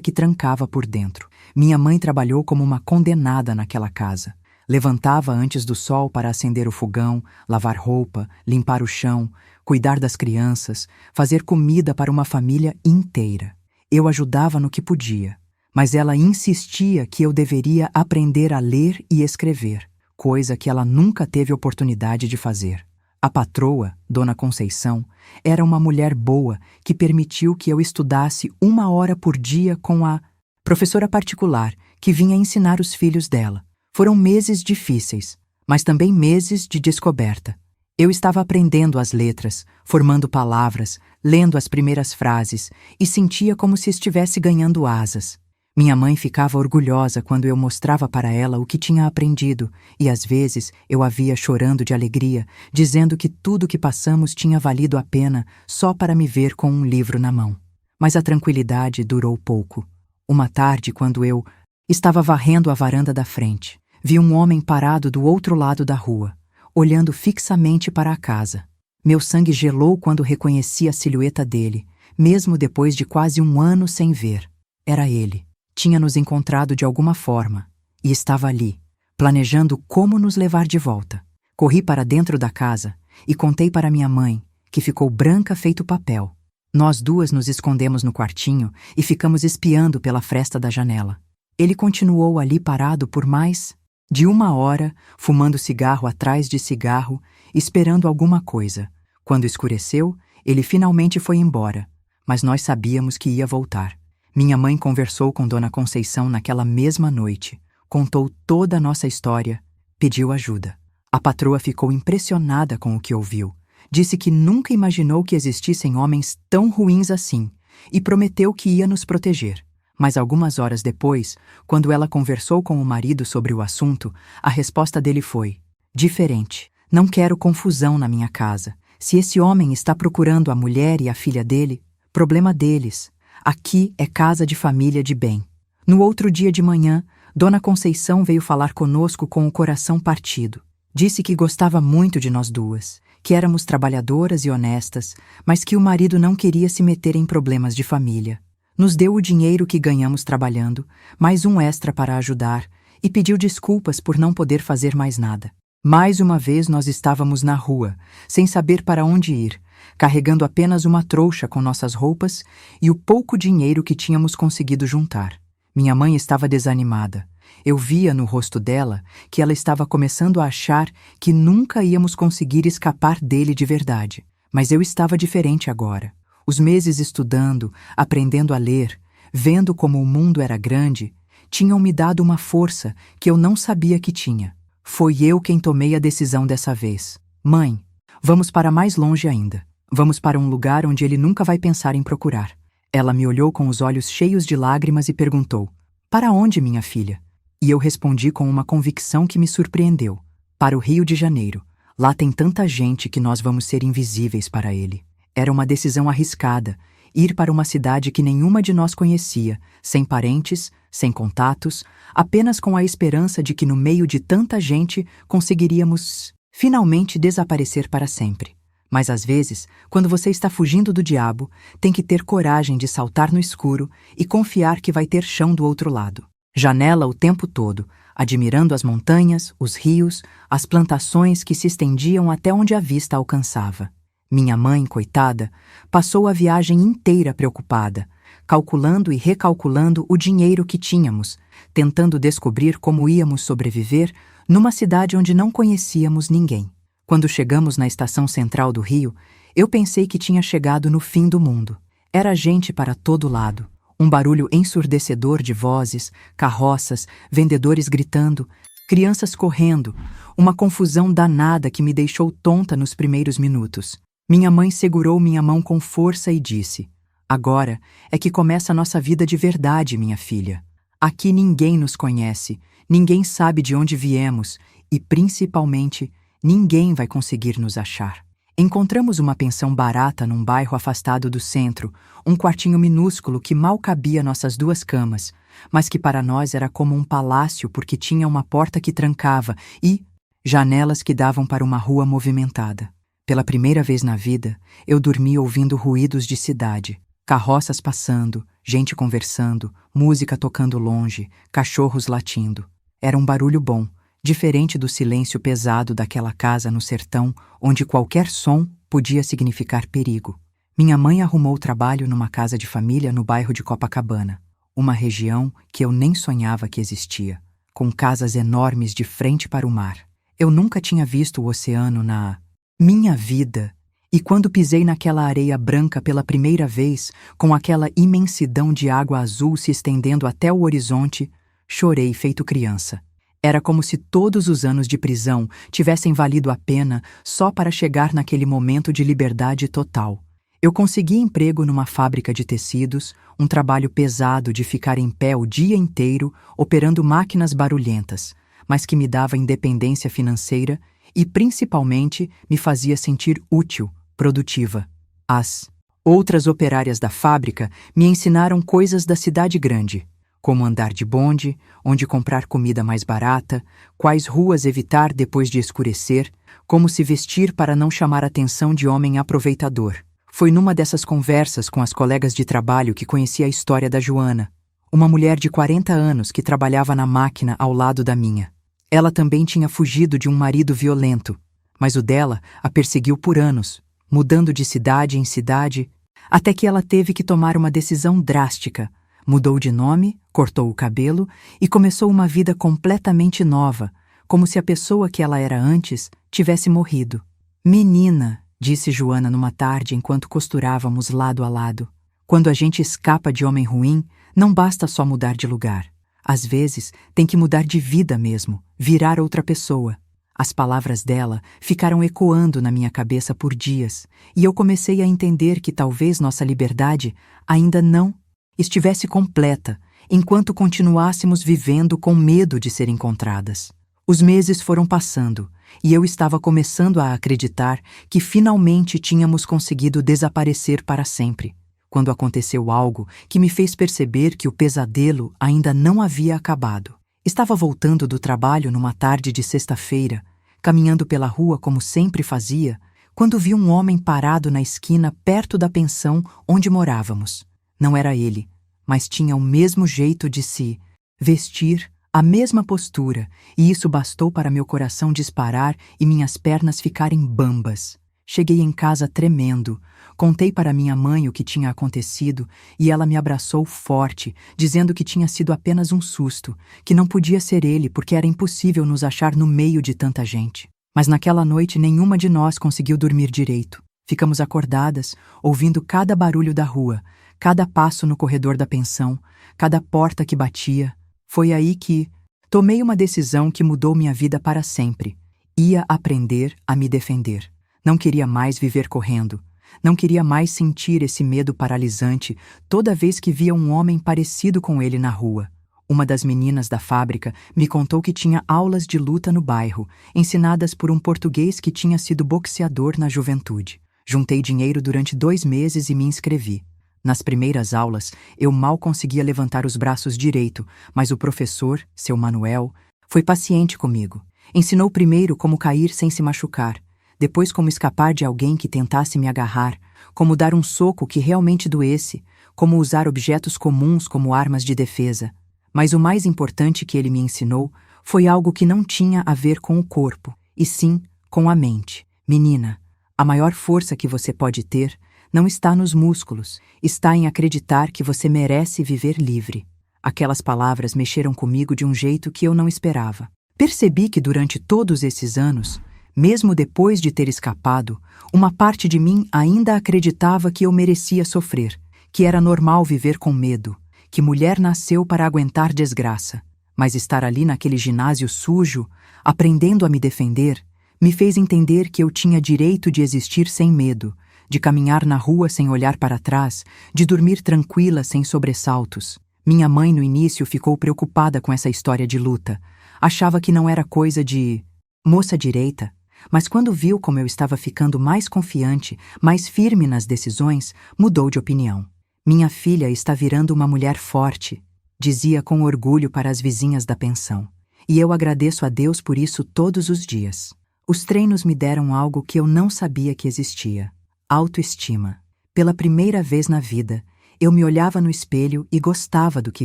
que trancava por dentro. Minha mãe trabalhou como uma condenada naquela casa. Levantava antes do sol para acender o fogão, lavar roupa, limpar o chão, cuidar das crianças, fazer comida para uma família inteira. Eu ajudava no que podia, mas ela insistia que eu deveria aprender a ler e escrever, coisa que ela nunca teve oportunidade de fazer. A patroa, Dona Conceição, era uma mulher boa que permitiu que eu estudasse 1 hora por dia com a professora particular que vinha ensinar os filhos dela. Foram meses difíceis, mas também meses de descoberta. Eu estava aprendendo as letras, formando palavras, lendo as primeiras frases e sentia como se estivesse ganhando asas. Minha mãe ficava orgulhosa quando eu mostrava para ela o que tinha aprendido e às vezes eu a via chorando de alegria, dizendo que tudo que passamos tinha valido a pena só para me ver com um livro na mão. Mas a tranquilidade durou pouco. Uma tarde, quando eu estava varrendo a varanda da frente, vi um homem parado do outro lado da rua, olhando fixamente para a casa. Meu sangue gelou quando reconheci a silhueta dele, mesmo depois de quase 1 ano sem ver. Era ele. Tinha nos encontrado de alguma forma e estava ali, planejando como nos levar de volta. Corri para dentro da casa e contei para minha mãe, que ficou branca feito papel. Nós 2 nos escondemos no quartinho e ficamos espiando pela fresta da janela. Ele continuou ali parado por mais de 1 hora, fumando cigarro atrás de cigarro, esperando alguma coisa. Quando escureceu, ele finalmente foi embora, mas nós sabíamos que ia voltar. Minha mãe conversou com Dona Conceição naquela mesma noite, contou toda a nossa história, pediu ajuda. A patroa ficou impressionada com o que ouviu. Disse que nunca imaginou que existissem homens tão ruins assim e prometeu que ia nos proteger. Mas algumas horas depois, quando ela conversou com o marido sobre o assunto, a resposta dele foi: diferente. Não quero confusão na minha casa. Se esse homem está procurando a mulher e a filha dele, problema deles. Aqui é casa de família de bem. No outro dia de manhã, Dona Conceição veio falar conosco com o coração partido. Disse que gostava muito de nós 2, que éramos trabalhadoras e honestas, mas que o marido não queria se meter em problemas de família. Nos deu o dinheiro que ganhamos trabalhando, mais um extra para ajudar, e pediu desculpas por não poder fazer mais nada. Mais uma vez nós estávamos na rua, sem saber para onde ir, carregando apenas uma trouxa com nossas roupas e o pouco dinheiro que tínhamos conseguido juntar. Minha mãe estava desanimada. Eu via no rosto dela que ela estava começando a achar que nunca íamos conseguir escapar dele de verdade. Mas eu estava diferente agora. Os meses estudando, aprendendo a ler, vendo como o mundo era grande, tinham me dado uma força que eu não sabia que tinha. Foi eu quem tomei a decisão dessa vez. Mãe, vamos para mais longe ainda. Vamos para um lugar onde ele nunca vai pensar em procurar. Ela me olhou com os olhos cheios de lágrimas e perguntou: para onde, minha filha? E eu respondi com uma convicção que me surpreendeu: para o Rio de Janeiro. Lá tem tanta gente que nós vamos ser invisíveis para ele. Era uma decisão arriscada, ir para uma cidade que nenhuma de nós conhecia, sem parentes, sem contatos, apenas com a esperança de que no meio de tanta gente conseguiríamos finalmente desaparecer para sempre. Mas às vezes, quando você está fugindo do diabo, tem que ter coragem de saltar no escuro e confiar que vai ter chão do outro lado. Janela o tempo todo, admirando as montanhas, os rios, as plantações que se estendiam até onde a vista alcançava. Minha mãe, coitada, passou a viagem inteira preocupada, calculando e recalculando o dinheiro que tínhamos, tentando descobrir como íamos sobreviver numa cidade onde não conhecíamos ninguém. Quando chegamos na estação central do Rio, eu pensei que tinha chegado no fim do mundo. Era gente para todo lado, um barulho ensurdecedor de vozes, carroças, vendedores gritando, crianças correndo, uma confusão danada que me deixou tonta nos primeiros minutos. Minha mãe segurou minha mão com força e disse: agora é que começa a nossa vida de verdade, minha filha. Aqui ninguém nos conhece, ninguém sabe de onde viemos e, principalmente, ninguém vai conseguir nos achar. Encontramos uma pensão barata num bairro afastado do centro, um quartinho minúsculo que mal cabia nossas 2 camas, mas que para nós era como um palácio porque tinha uma porta que trancava e janelas que davam para uma rua movimentada. Pela primeira vez na vida, eu dormi ouvindo ruídos de cidade, carroças passando, gente conversando, música tocando longe, cachorros latindo. Era um barulho bom, diferente do silêncio pesado daquela casa no sertão, onde qualquer som podia significar perigo. Minha mãe arrumou trabalho numa casa de família no bairro de Copacabana, uma região que eu nem sonhava que existia, com casas enormes de frente para o mar. Eu nunca tinha visto o oceano na minha vida, e quando pisei naquela areia branca pela primeira vez, com aquela imensidão de água azul se estendendo até o horizonte, chorei feito criança. Era como se todos os anos de prisão tivessem valido a pena só para chegar naquele momento de liberdade total. Eu consegui emprego numa fábrica de tecidos, um trabalho pesado de ficar em pé o dia inteiro, operando máquinas barulhentas, mas que me dava independência financeira e, principalmente, me fazia sentir útil, produtiva. As outras operárias da fábrica me ensinaram coisas da cidade grande, como andar de bonde, onde comprar comida mais barata, quais ruas evitar depois de escurecer, como se vestir para não chamar a atenção de homem aproveitador. Foi numa dessas conversas com as colegas de trabalho que conheci a história da Joana, uma mulher de 40 anos que trabalhava na máquina ao lado da minha. Ela também tinha fugido de um marido violento, mas o dela a perseguiu por anos, mudando de cidade em cidade, até que ela teve que tomar uma decisão drástica. Mudou de nome, cortou o cabelo e começou uma vida completamente nova, como se a pessoa que ela era antes tivesse morrido. "Menina", disse Joana numa tarde enquanto costurávamos lado a lado, "quando a gente escapa de homem ruim, não basta só mudar de lugar. Às vezes, tem que mudar de vida mesmo, virar outra pessoa." As palavras dela ficaram ecoando na minha cabeça por dias, e eu comecei a entender que talvez nossa liberdade ainda não estivesse completa, enquanto continuássemos vivendo com medo de ser encontradas. Os meses foram passando, e eu estava começando a acreditar que finalmente tínhamos conseguido desaparecer para sempre, quando aconteceu algo que me fez perceber que o pesadelo ainda não havia acabado. Estava voltando do trabalho numa tarde de sexta-feira, caminhando pela rua como sempre fazia, quando vi um homem parado na esquina perto da pensão onde morávamos. Não era ele, mas tinha o mesmo jeito de se vestir, a mesma postura, e isso bastou para meu coração disparar e minhas pernas ficarem bambas. Cheguei em casa tremendo, contei para minha mãe o que tinha acontecido e ela me abraçou forte, dizendo que tinha sido apenas um susto, que não podia ser ele porque era impossível nos achar no meio de tanta gente. Mas naquela noite nenhuma de nós conseguiu dormir direito. Ficamos acordadas, ouvindo cada barulho da rua, cada passo no corredor da pensão, cada porta que batia. Foi aí que tomei uma decisão que mudou minha vida para sempre. Ia aprender a me defender. Não queria mais viver correndo. Não queria mais sentir esse medo paralisante toda vez que via um homem parecido com ele na rua. Uma das meninas da fábrica me contou que tinha aulas de luta no bairro, ensinadas por um português que tinha sido boxeador na juventude. Juntei dinheiro durante 2 meses e me inscrevi. Nas primeiras aulas, eu mal conseguia levantar os braços direito, mas o professor, seu Manuel, foi paciente comigo. Ensinou primeiro como cair sem se machucar, depois como escapar de alguém que tentasse me agarrar, como dar um soco que realmente doesse, como usar objetos comuns como armas de defesa. Mas o mais importante que ele me ensinou foi algo que não tinha a ver com o corpo, e sim com a mente. Menina, a maior força que você pode ter não está nos músculos, está em acreditar que você merece viver livre. Aquelas palavras mexeram comigo de um jeito que eu não esperava. Percebi que durante todos esses anos, mesmo depois de ter escapado, uma parte de mim ainda acreditava que eu merecia sofrer, que era normal viver com medo, que mulher nasceu para aguentar desgraça. Mas estar ali naquele ginásio sujo, aprendendo a me defender, me fez entender que eu tinha direito de existir sem medo, de caminhar na rua sem olhar para trás, de dormir tranquila sem sobressaltos. Minha mãe no início ficou preocupada com essa história de luta. Achava que não era coisa de moça direita, mas quando viu como eu estava ficando mais confiante, mais firme nas decisões, mudou de opinião. Minha filha está virando uma mulher forte, dizia com orgulho para as vizinhas da pensão. E eu agradeço a Deus por isso todos os dias. Os treinos me deram algo que eu não sabia que existia: autoestima. Pela primeira vez na vida, eu me olhava no espelho e gostava do que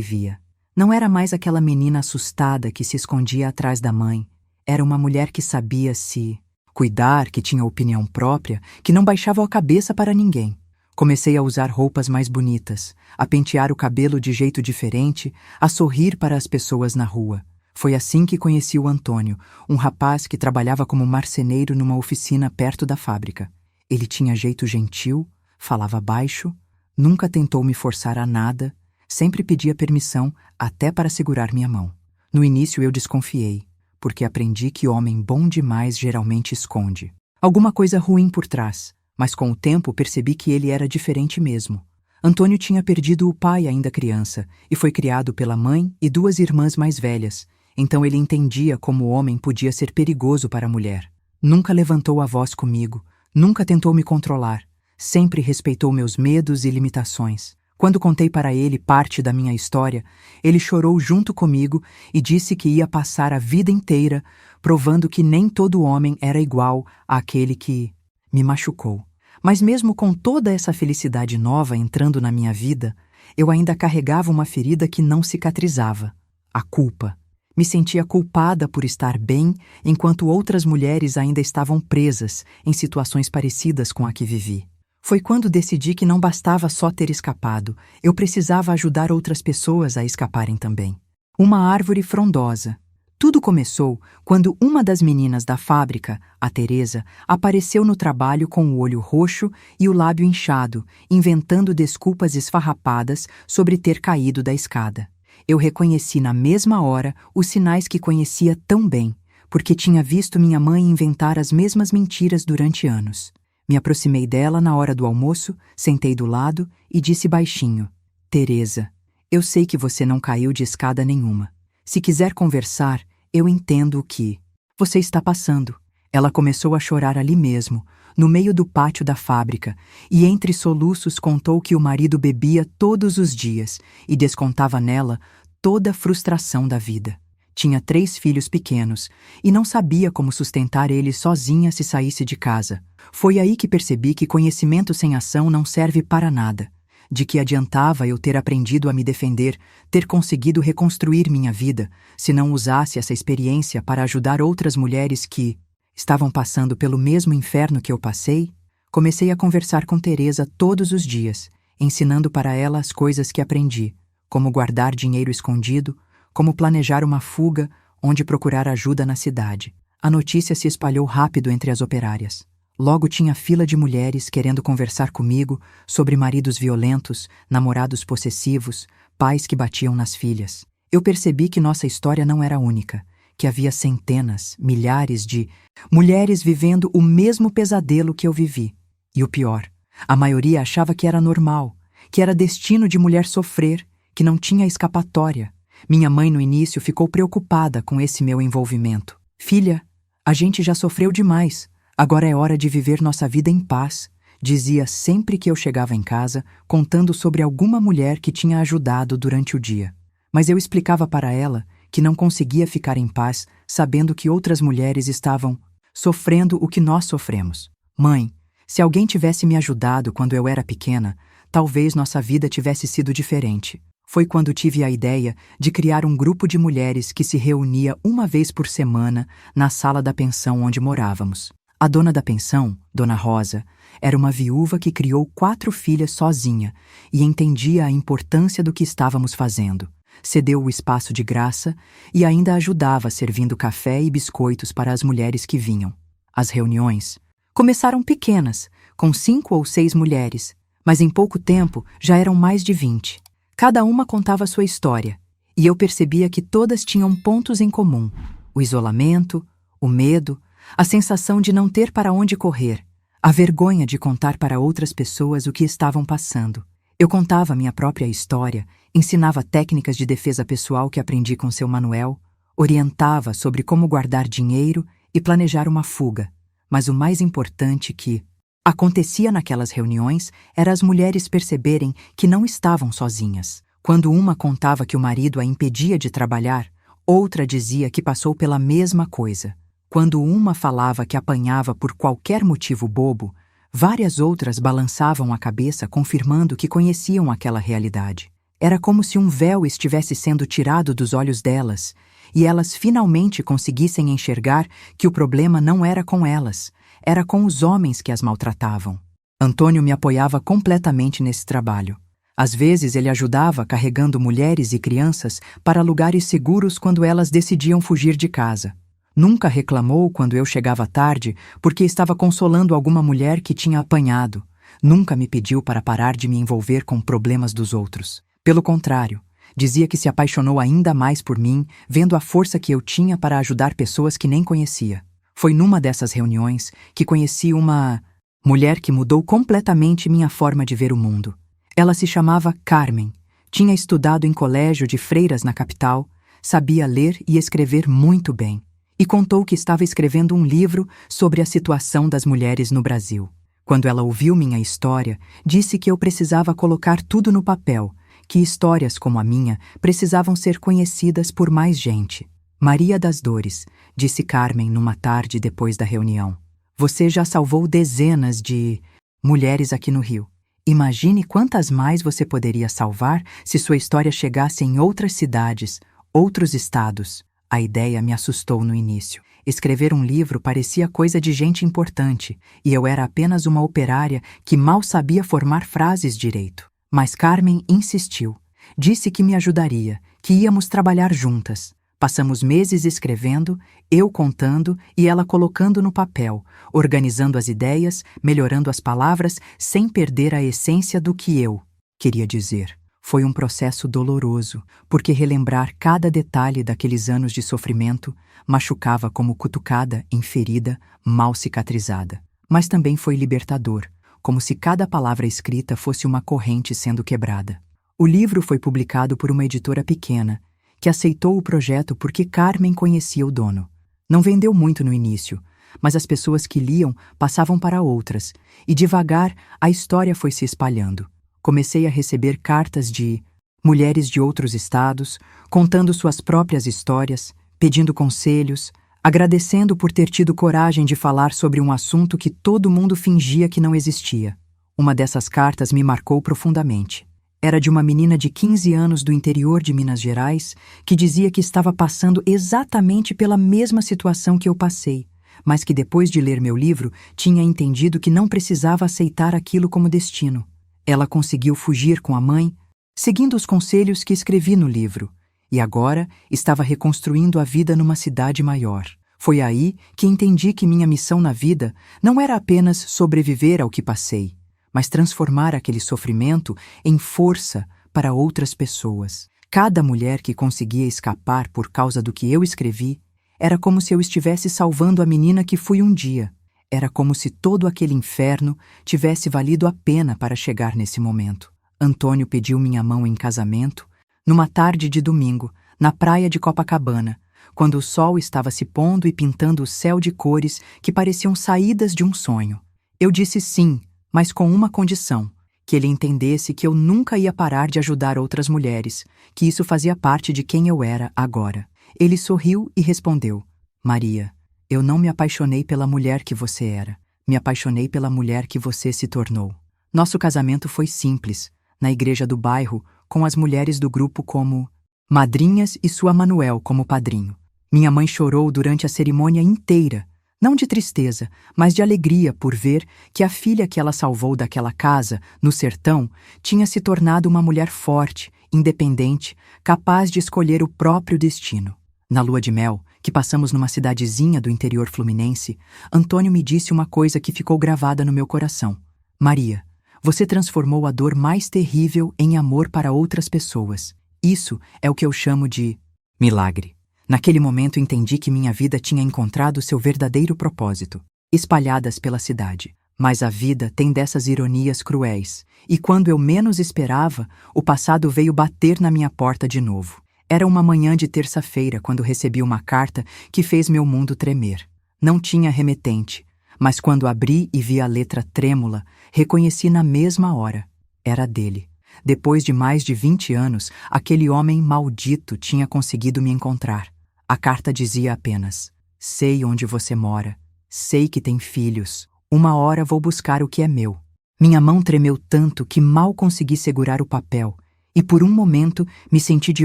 via. Não era mais aquela menina assustada que se escondia atrás da mãe. Era uma mulher que sabia se cuidar, que tinha opinião própria, que não baixava a cabeça para ninguém. Comecei a usar roupas mais bonitas, a pentear o cabelo de jeito diferente, a sorrir para as pessoas na rua. Foi assim que conheci o Antônio, um rapaz que trabalhava como marceneiro numa oficina perto da fábrica. Ele tinha jeito gentil, falava baixo, nunca tentou me forçar a nada, sempre pedia permissão até para segurar minha mão. No início eu desconfiei, porque aprendi que homem bom demais geralmente esconde alguma coisa ruim por trás, mas com o tempo percebi que ele era diferente mesmo. Antônio tinha perdido o pai ainda criança e foi criado pela mãe e duas irmãs mais velhas, então ele entendia como o homem podia ser perigoso para a mulher. Nunca levantou a voz comigo, nunca tentou me controlar, sempre respeitou meus medos e limitações. Quando contei para ele parte da minha história, ele chorou junto comigo e disse que ia passar a vida inteira provando que nem todo homem era igual àquele que me machucou. Mas mesmo com toda essa felicidade nova entrando na minha vida, eu ainda carregava uma ferida que não cicatrizava: a culpa. Me sentia culpada por estar bem, enquanto outras mulheres ainda estavam presas em situações parecidas com a que vivi. Foi quando decidi que não bastava só ter escapado, eu precisava ajudar outras pessoas a escaparem também. Uma árvore frondosa. Tudo começou quando uma das meninas da fábrica, a Teresa, apareceu no trabalho com o olho roxo e o lábio inchado, inventando desculpas esfarrapadas sobre ter caído da escada. Eu reconheci na mesma hora os sinais que conhecia tão bem, porque tinha visto minha mãe inventar as mesmas mentiras durante anos. Me aproximei dela na hora do almoço, sentei do lado e disse baixinho: Teresa, eu sei que você não caiu de escada nenhuma. Se quiser conversar, eu entendo o que você está passando. Ela começou a chorar ali mesmo, no meio do pátio da fábrica, e entre soluços contou que o marido bebia todos os dias e descontava nela toda a frustração da vida. Tinha 3 filhos pequenos e não sabia como sustentar eles sozinha se saísse de casa. Foi aí que percebi que conhecimento sem ação não serve para nada. De que adiantava eu ter aprendido a me defender, ter conseguido reconstruir minha vida, se não usasse essa experiência para ajudar outras mulheres que estavam passando pelo mesmo inferno que eu passei? Comecei a conversar com Teresa todos os dias, ensinando para ela as coisas que aprendi, como guardar dinheiro escondido, como planejar uma fuga, onde procurar ajuda na cidade. A notícia se espalhou rápido entre as operárias. Logo tinha fila de mulheres querendo conversar comigo sobre maridos violentos, namorados possessivos, pais que batiam nas filhas. Eu percebi que nossa história não era única, que havia centenas, milhares de mulheres vivendo o mesmo pesadelo que eu vivi. E o pior, a maioria achava que era normal, que era destino de mulher sofrer, que não tinha escapatória. Minha mãe no início ficou preocupada com esse meu envolvimento. Filha, a gente já sofreu demais. Agora é hora de viver nossa vida em paz, dizia sempre que eu chegava em casa, contando sobre alguma mulher que tinha ajudado durante o dia. Mas eu explicava para ela que não conseguia ficar em paz sabendo que outras mulheres estavam sofrendo o que nós sofremos. Mãe, se alguém tivesse me ajudado quando eu era pequena, talvez nossa vida tivesse sido diferente. Foi quando tive a ideia de criar um grupo de mulheres que se reunia uma vez por semana na sala da pensão onde morávamos. A dona da pensão, Dona Rosa, era uma viúva que criou 4 filhas sozinha e entendia a importância do que estávamos fazendo. Cedeu o espaço de graça e ainda ajudava servindo café e biscoitos para as mulheres que vinham. As reuniões começaram pequenas, com 5 ou 6 mulheres, mas em pouco tempo já eram mais de 20. Cada uma contava sua história, e eu percebia que todas tinham pontos em comum: o isolamento, o medo, a sensação de não ter para onde correr, a vergonha de contar para outras pessoas o que estavam passando. Eu contava minha própria história, ensinava técnicas de defesa pessoal que aprendi com seu Manuel, orientava sobre como guardar dinheiro e planejar uma fuga. Mas o mais importante que acontecia naquelas reuniões era as mulheres perceberem que não estavam sozinhas. Quando uma contava que o marido a impedia de trabalhar, outra dizia que passou pela mesma coisa. Quando uma falava que apanhava por qualquer motivo bobo, várias outras balançavam a cabeça confirmando que conheciam aquela realidade. Era como se um véu estivesse sendo tirado dos olhos delas, e elas finalmente conseguissem enxergar que o problema não era com elas, era com os homens que as maltratavam. Antônio me apoiava completamente nesse trabalho. Às vezes ele ajudava carregando mulheres e crianças para lugares seguros quando elas decidiam fugir de casa. Nunca reclamou quando eu chegava tarde porque estava consolando alguma mulher que tinha apanhado. Nunca me pediu para parar de me envolver com problemas dos outros. Pelo contrário, dizia que se apaixonou ainda mais por mim, vendo a força que eu tinha para ajudar pessoas que nem conhecia. Foi numa dessas reuniões que conheci uma mulher que mudou completamente minha forma de ver o mundo. Ela se chamava Carmen, tinha estudado em colégio de freiras na capital, sabia ler e escrever muito bem, e contou que estava escrevendo um livro sobre a situação das mulheres no Brasil. Quando ela ouviu minha história, disse que eu precisava colocar tudo no papel, que histórias como a minha precisavam ser conhecidas por mais gente. Maria das Dores, disse Carmen numa tarde depois da reunião. Você já salvou dezenas de mulheres aqui no Rio. Imagine quantas mais você poderia salvar se sua história chegasse em outras cidades, outros estados. A ideia me assustou no início. Escrever um livro parecia coisa de gente importante, e eu era apenas uma operária que mal sabia formar frases direito. Mas Carmen insistiu. Disse que me ajudaria, que íamos trabalhar juntas. Passamos meses escrevendo, eu contando e ela colocando no papel, organizando as ideias, melhorando as palavras, sem perder a essência do que eu queria dizer. Foi um processo doloroso, porque relembrar cada detalhe daqueles anos de sofrimento machucava como cutucada em ferida mal cicatrizada. Mas também foi libertador, como se cada palavra escrita fosse uma corrente sendo quebrada. O livro foi publicado por uma editora pequena, que aceitou o projeto porque Carmen conhecia o dono. Não vendeu muito no início, mas as pessoas que liam passavam para outras, e devagar a história foi se espalhando. Comecei a receber cartas de mulheres de outros estados, contando suas próprias histórias, pedindo conselhos, agradecendo por ter tido coragem de falar sobre um assunto que todo mundo fingia que não existia. Uma dessas cartas me marcou profundamente. Era de uma menina de 15 anos do interior de Minas Gerais que dizia que estava passando exatamente pela mesma situação que eu passei, mas que depois de ler meu livro tinha entendido que não precisava aceitar aquilo como destino. Ela conseguiu fugir com a mãe, seguindo os conselhos que escrevi no livro, e agora estava reconstruindo a vida numa cidade maior. Foi aí que entendi que minha missão na vida não era apenas sobreviver ao que passei, mas transformar aquele sofrimento em força para outras pessoas. Cada mulher que conseguia escapar por causa do que eu escrevi, era como se eu estivesse salvando a menina que fui um dia. Era como se todo aquele inferno tivesse valido a pena para chegar nesse momento. Antônio pediu minha mão em casamento, numa tarde de domingo, na praia de Copacabana, quando o sol estava se pondo e pintando o céu de cores que pareciam saídas de um sonho. Eu disse sim, mas com uma condição, que ele entendesse que eu nunca ia parar de ajudar outras mulheres, que isso fazia parte de quem eu era agora. Ele sorriu e respondeu: Maria, eu não me apaixonei pela mulher que você era, me apaixonei pela mulher que você se tornou. Nosso casamento foi simples, na igreja do bairro, com as mulheres do grupo como madrinhas e sua Manuel como padrinho. Minha mãe chorou durante a cerimônia inteira, não de tristeza, mas de alegria por ver que a filha que ela salvou daquela casa, no sertão, tinha se tornado uma mulher forte, independente, capaz de escolher o próprio destino. Na lua de mel, que passamos numa cidadezinha do interior fluminense, Antônio me disse uma coisa que ficou gravada no meu coração. Maria, você transformou a dor mais terrível em amor para outras pessoas. Isso é o que eu chamo de milagre. Naquele momento entendi que minha vida tinha encontrado seu verdadeiro propósito, espalhadas pela cidade. Mas a vida tem dessas ironias cruéis, e quando eu menos esperava, o passado veio bater na minha porta de novo. Era uma manhã de terça-feira quando recebi uma carta que fez meu mundo tremer. Não tinha remetente, Mas quando abri e vi a letra trêmula, reconheci na mesma hora. Era dele. Depois de mais de 20 anos, aquele homem maldito tinha conseguido me encontrar. A carta dizia apenas: sei onde você mora. Sei que tem filhos. Uma hora vou buscar o que é meu. Minha mão tremeu tanto que mal consegui segurar o papel, e por um momento me senti de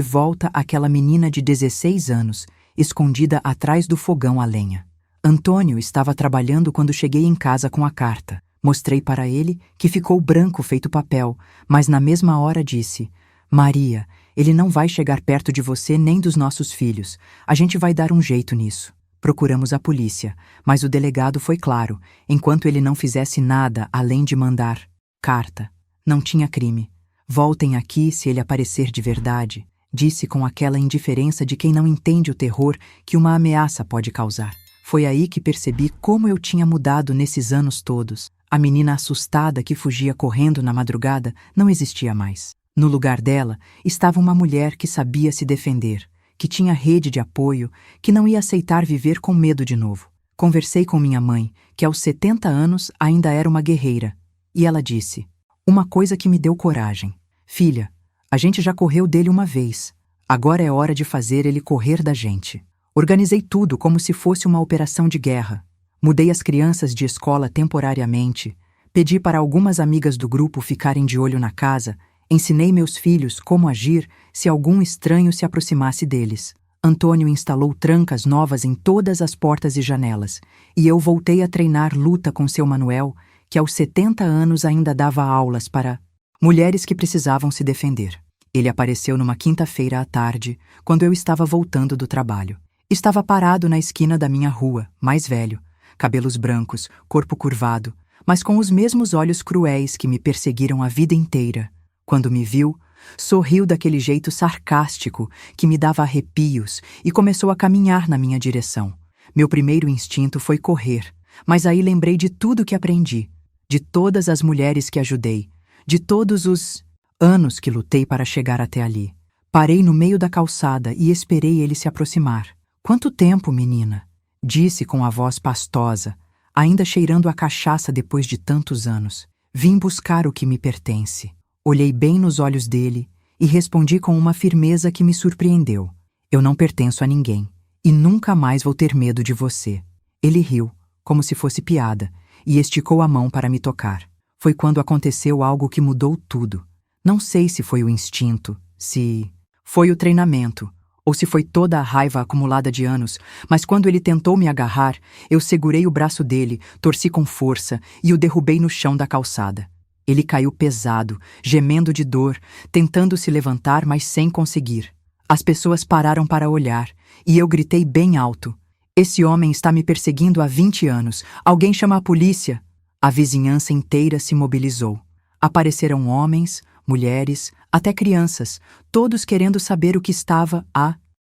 volta àquela menina de 16 anos, escondida atrás do fogão a lenha. Antônio estava trabalhando quando cheguei em casa com a carta. Mostrei para ele, que ficou branco feito papel, mas na mesma hora disse: Maria, ele não vai chegar perto de você nem dos nossos filhos. A gente vai dar um jeito nisso. Procuramos a polícia, mas o delegado foi claro: enquanto ele não fizesse nada além de mandar carta, não tinha crime. Voltem aqui se ele aparecer de verdade, disse com aquela indiferença de quem não entende o terror que uma ameaça pode causar. Foi aí que percebi como eu tinha mudado nesses anos todos. A menina assustada que fugia correndo na madrugada não existia mais. No lugar dela estava uma mulher que sabia se defender, que tinha rede de apoio, que não ia aceitar viver com medo de novo. Conversei com minha mãe, que aos 70 anos ainda era uma guerreira, e ela disse uma coisa que me deu coragem: filha, a gente já correu dele uma vez, agora é hora de fazer ele correr da gente. Organizei tudo como se fosse uma operação de guerra. Mudei as crianças de escola temporariamente, pedi para algumas amigas do grupo ficarem de olho na casa, ensinei meus filhos como agir se algum estranho se aproximasse deles. Antônio instalou trancas novas em todas as portas e janelas, e eu voltei a treinar luta com seu Manuel, que aos 70 anos ainda dava aulas para mulheres que precisavam se defender. Ele apareceu numa quinta-feira à tarde, quando eu estava voltando do trabalho. Estava parado na esquina da minha rua, mais velho, cabelos brancos, corpo curvado, mas com os mesmos olhos cruéis que me perseguiram a vida inteira. Quando me viu, sorriu daquele jeito sarcástico que me dava arrepios e começou a caminhar na minha direção. Meu primeiro instinto foi correr, mas aí lembrei de tudo que aprendi, de todas as mulheres que ajudei, de todos os anos que lutei para chegar até ali. Parei no meio da calçada e esperei ele se aproximar. Quanto tempo, menina? Disse com a voz pastosa, ainda cheirando a cachaça depois de tantos anos. Vim buscar o que me pertence. Olhei bem nos olhos dele e respondi com uma firmeza que me surpreendeu. Eu não pertenço a ninguém e nunca mais vou ter medo de você. Ele riu, como se fosse piada, e esticou a mão para me tocar. Foi quando aconteceu algo que mudou tudo. Não sei se foi o instinto, se foi o treinamento, ou se foi toda a raiva acumulada de anos, mas quando ele tentou me agarrar, eu segurei o braço dele, torci com força e o derrubei no chão da calçada. Ele caiu pesado, gemendo de dor, tentando se levantar, mas sem conseguir. As pessoas pararam para olhar, e eu gritei bem alto: esse homem está me perseguindo há 20 anos. Alguém chama a polícia. A vizinhança inteira se mobilizou. Apareceram homens, mulheres, até crianças, todos querendo saber o que estava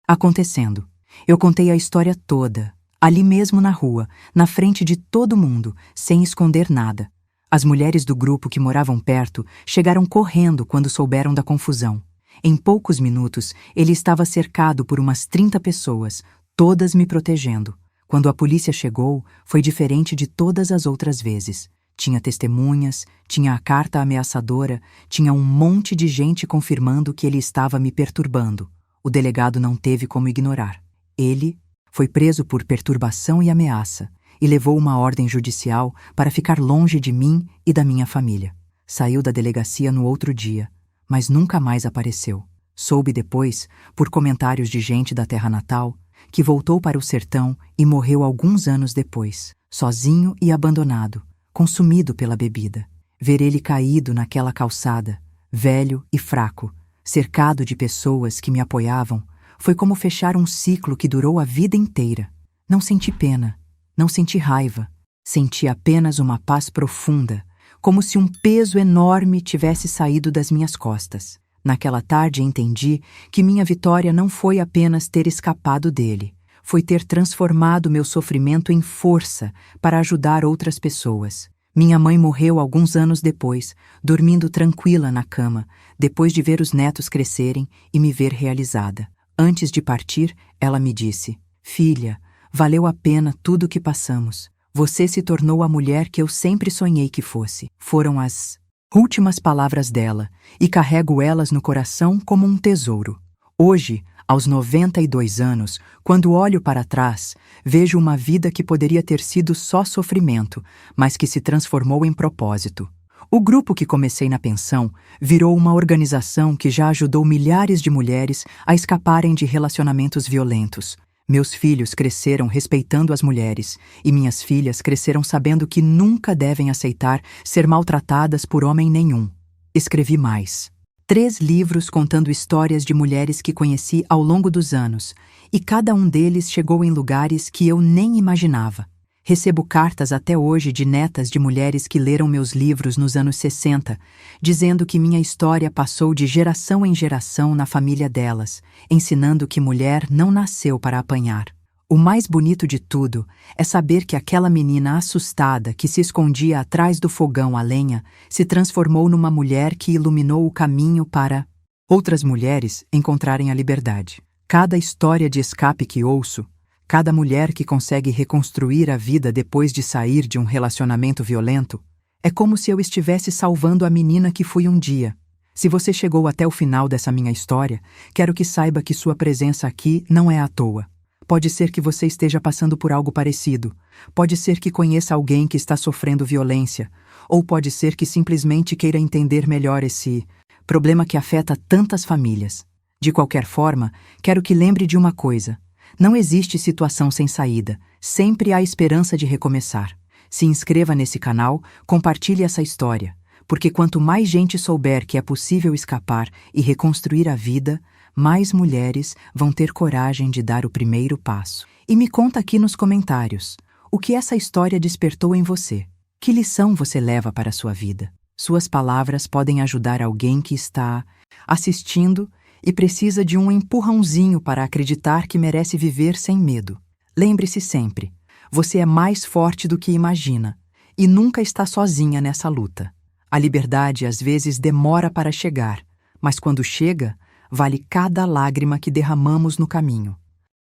acontecendo. Eu contei a história toda, ali mesmo na rua, na frente de todo mundo, sem esconder nada. As mulheres do grupo que moravam perto chegaram correndo quando souberam da confusão. Em poucos minutos, ele estava cercado por umas 30 pessoas, todas me protegendo. Quando a polícia chegou, foi diferente de todas as outras vezes. Tinha testemunhas, tinha a carta ameaçadora, tinha um monte de gente confirmando que ele estava me perturbando. O delegado não teve como ignorar. Ele foi preso por perturbação e ameaça e levou uma ordem judicial para ficar longe de mim e da minha família. Saiu da delegacia no outro dia, mas nunca mais apareceu. Soube depois, por comentários de gente da terra natal, que voltou para o sertão e morreu alguns anos depois, sozinho e abandonado, consumido pela bebida. Ver ele caído naquela calçada, velho e fraco, cercado de pessoas que me apoiavam, foi como fechar um ciclo que durou a vida inteira. Não senti pena, não senti raiva, senti apenas uma paz profunda, como se um peso enorme tivesse saído das minhas costas. Naquela tarde entendi que minha vitória não foi apenas ter escapado dele, foi ter transformado meu sofrimento em força para ajudar outras pessoas. Minha mãe morreu alguns anos depois, dormindo tranquila na cama, depois de ver os netos crescerem e me ver realizada. Antes de partir, ela me disse: filha, valeu a pena tudo o que passamos. Você se tornou a mulher que eu sempre sonhei que fosse. Foram as últimas palavras dela, e carrego elas no coração como um tesouro. Hoje, aos 92 anos, quando olho para trás, vejo uma vida que poderia ter sido só sofrimento, mas que se transformou em propósito. O grupo que comecei na pensão virou uma organização que já ajudou milhares de mulheres a escaparem de relacionamentos violentos. Meus filhos cresceram respeitando as mulheres, e minhas filhas cresceram sabendo que nunca devem aceitar ser maltratadas por homem nenhum. Escrevi mais 3 livros contando histórias de mulheres que conheci ao longo dos anos, e cada um deles chegou em lugares que eu nem imaginava. Recebo cartas até hoje de netas de mulheres que leram meus livros nos anos 60, dizendo que minha história passou de geração em geração na família delas, ensinando que mulher não nasceu para apanhar. O mais bonito de tudo é saber que aquela menina assustada que se escondia atrás do fogão a lenha se transformou numa mulher que iluminou o caminho para outras mulheres encontrarem a liberdade. Cada história de escape que ouço, cada mulher que consegue reconstruir a vida depois de sair de um relacionamento violento, é como se eu estivesse salvando a menina que fui um dia. Se você chegou até o final dessa minha história, quero que saiba que sua presença aqui não é à toa. Pode ser que você esteja passando por algo parecido, pode ser que conheça alguém que está sofrendo violência, ou pode ser que simplesmente queira entender melhor esse problema que afeta tantas famílias. De qualquer forma, quero que lembre de uma coisa: não existe situação sem saída, sempre há esperança de recomeçar. Se inscreva nesse canal, compartilhe essa história, porque quanto mais gente souber que é possível escapar e reconstruir a vida, mais mulheres vão ter coragem de dar o primeiro passo. E me conta aqui nos comentários, o que essa história despertou em você? Que lição você leva para a sua vida? Suas palavras podem ajudar alguém que está assistindo e precisa de um empurrãozinho para acreditar que merece viver sem medo. Lembre-se sempre, você é mais forte do que imagina e nunca está sozinha nessa luta. A liberdade às vezes demora para chegar, mas quando chega, vale cada lágrima que derramamos no caminho.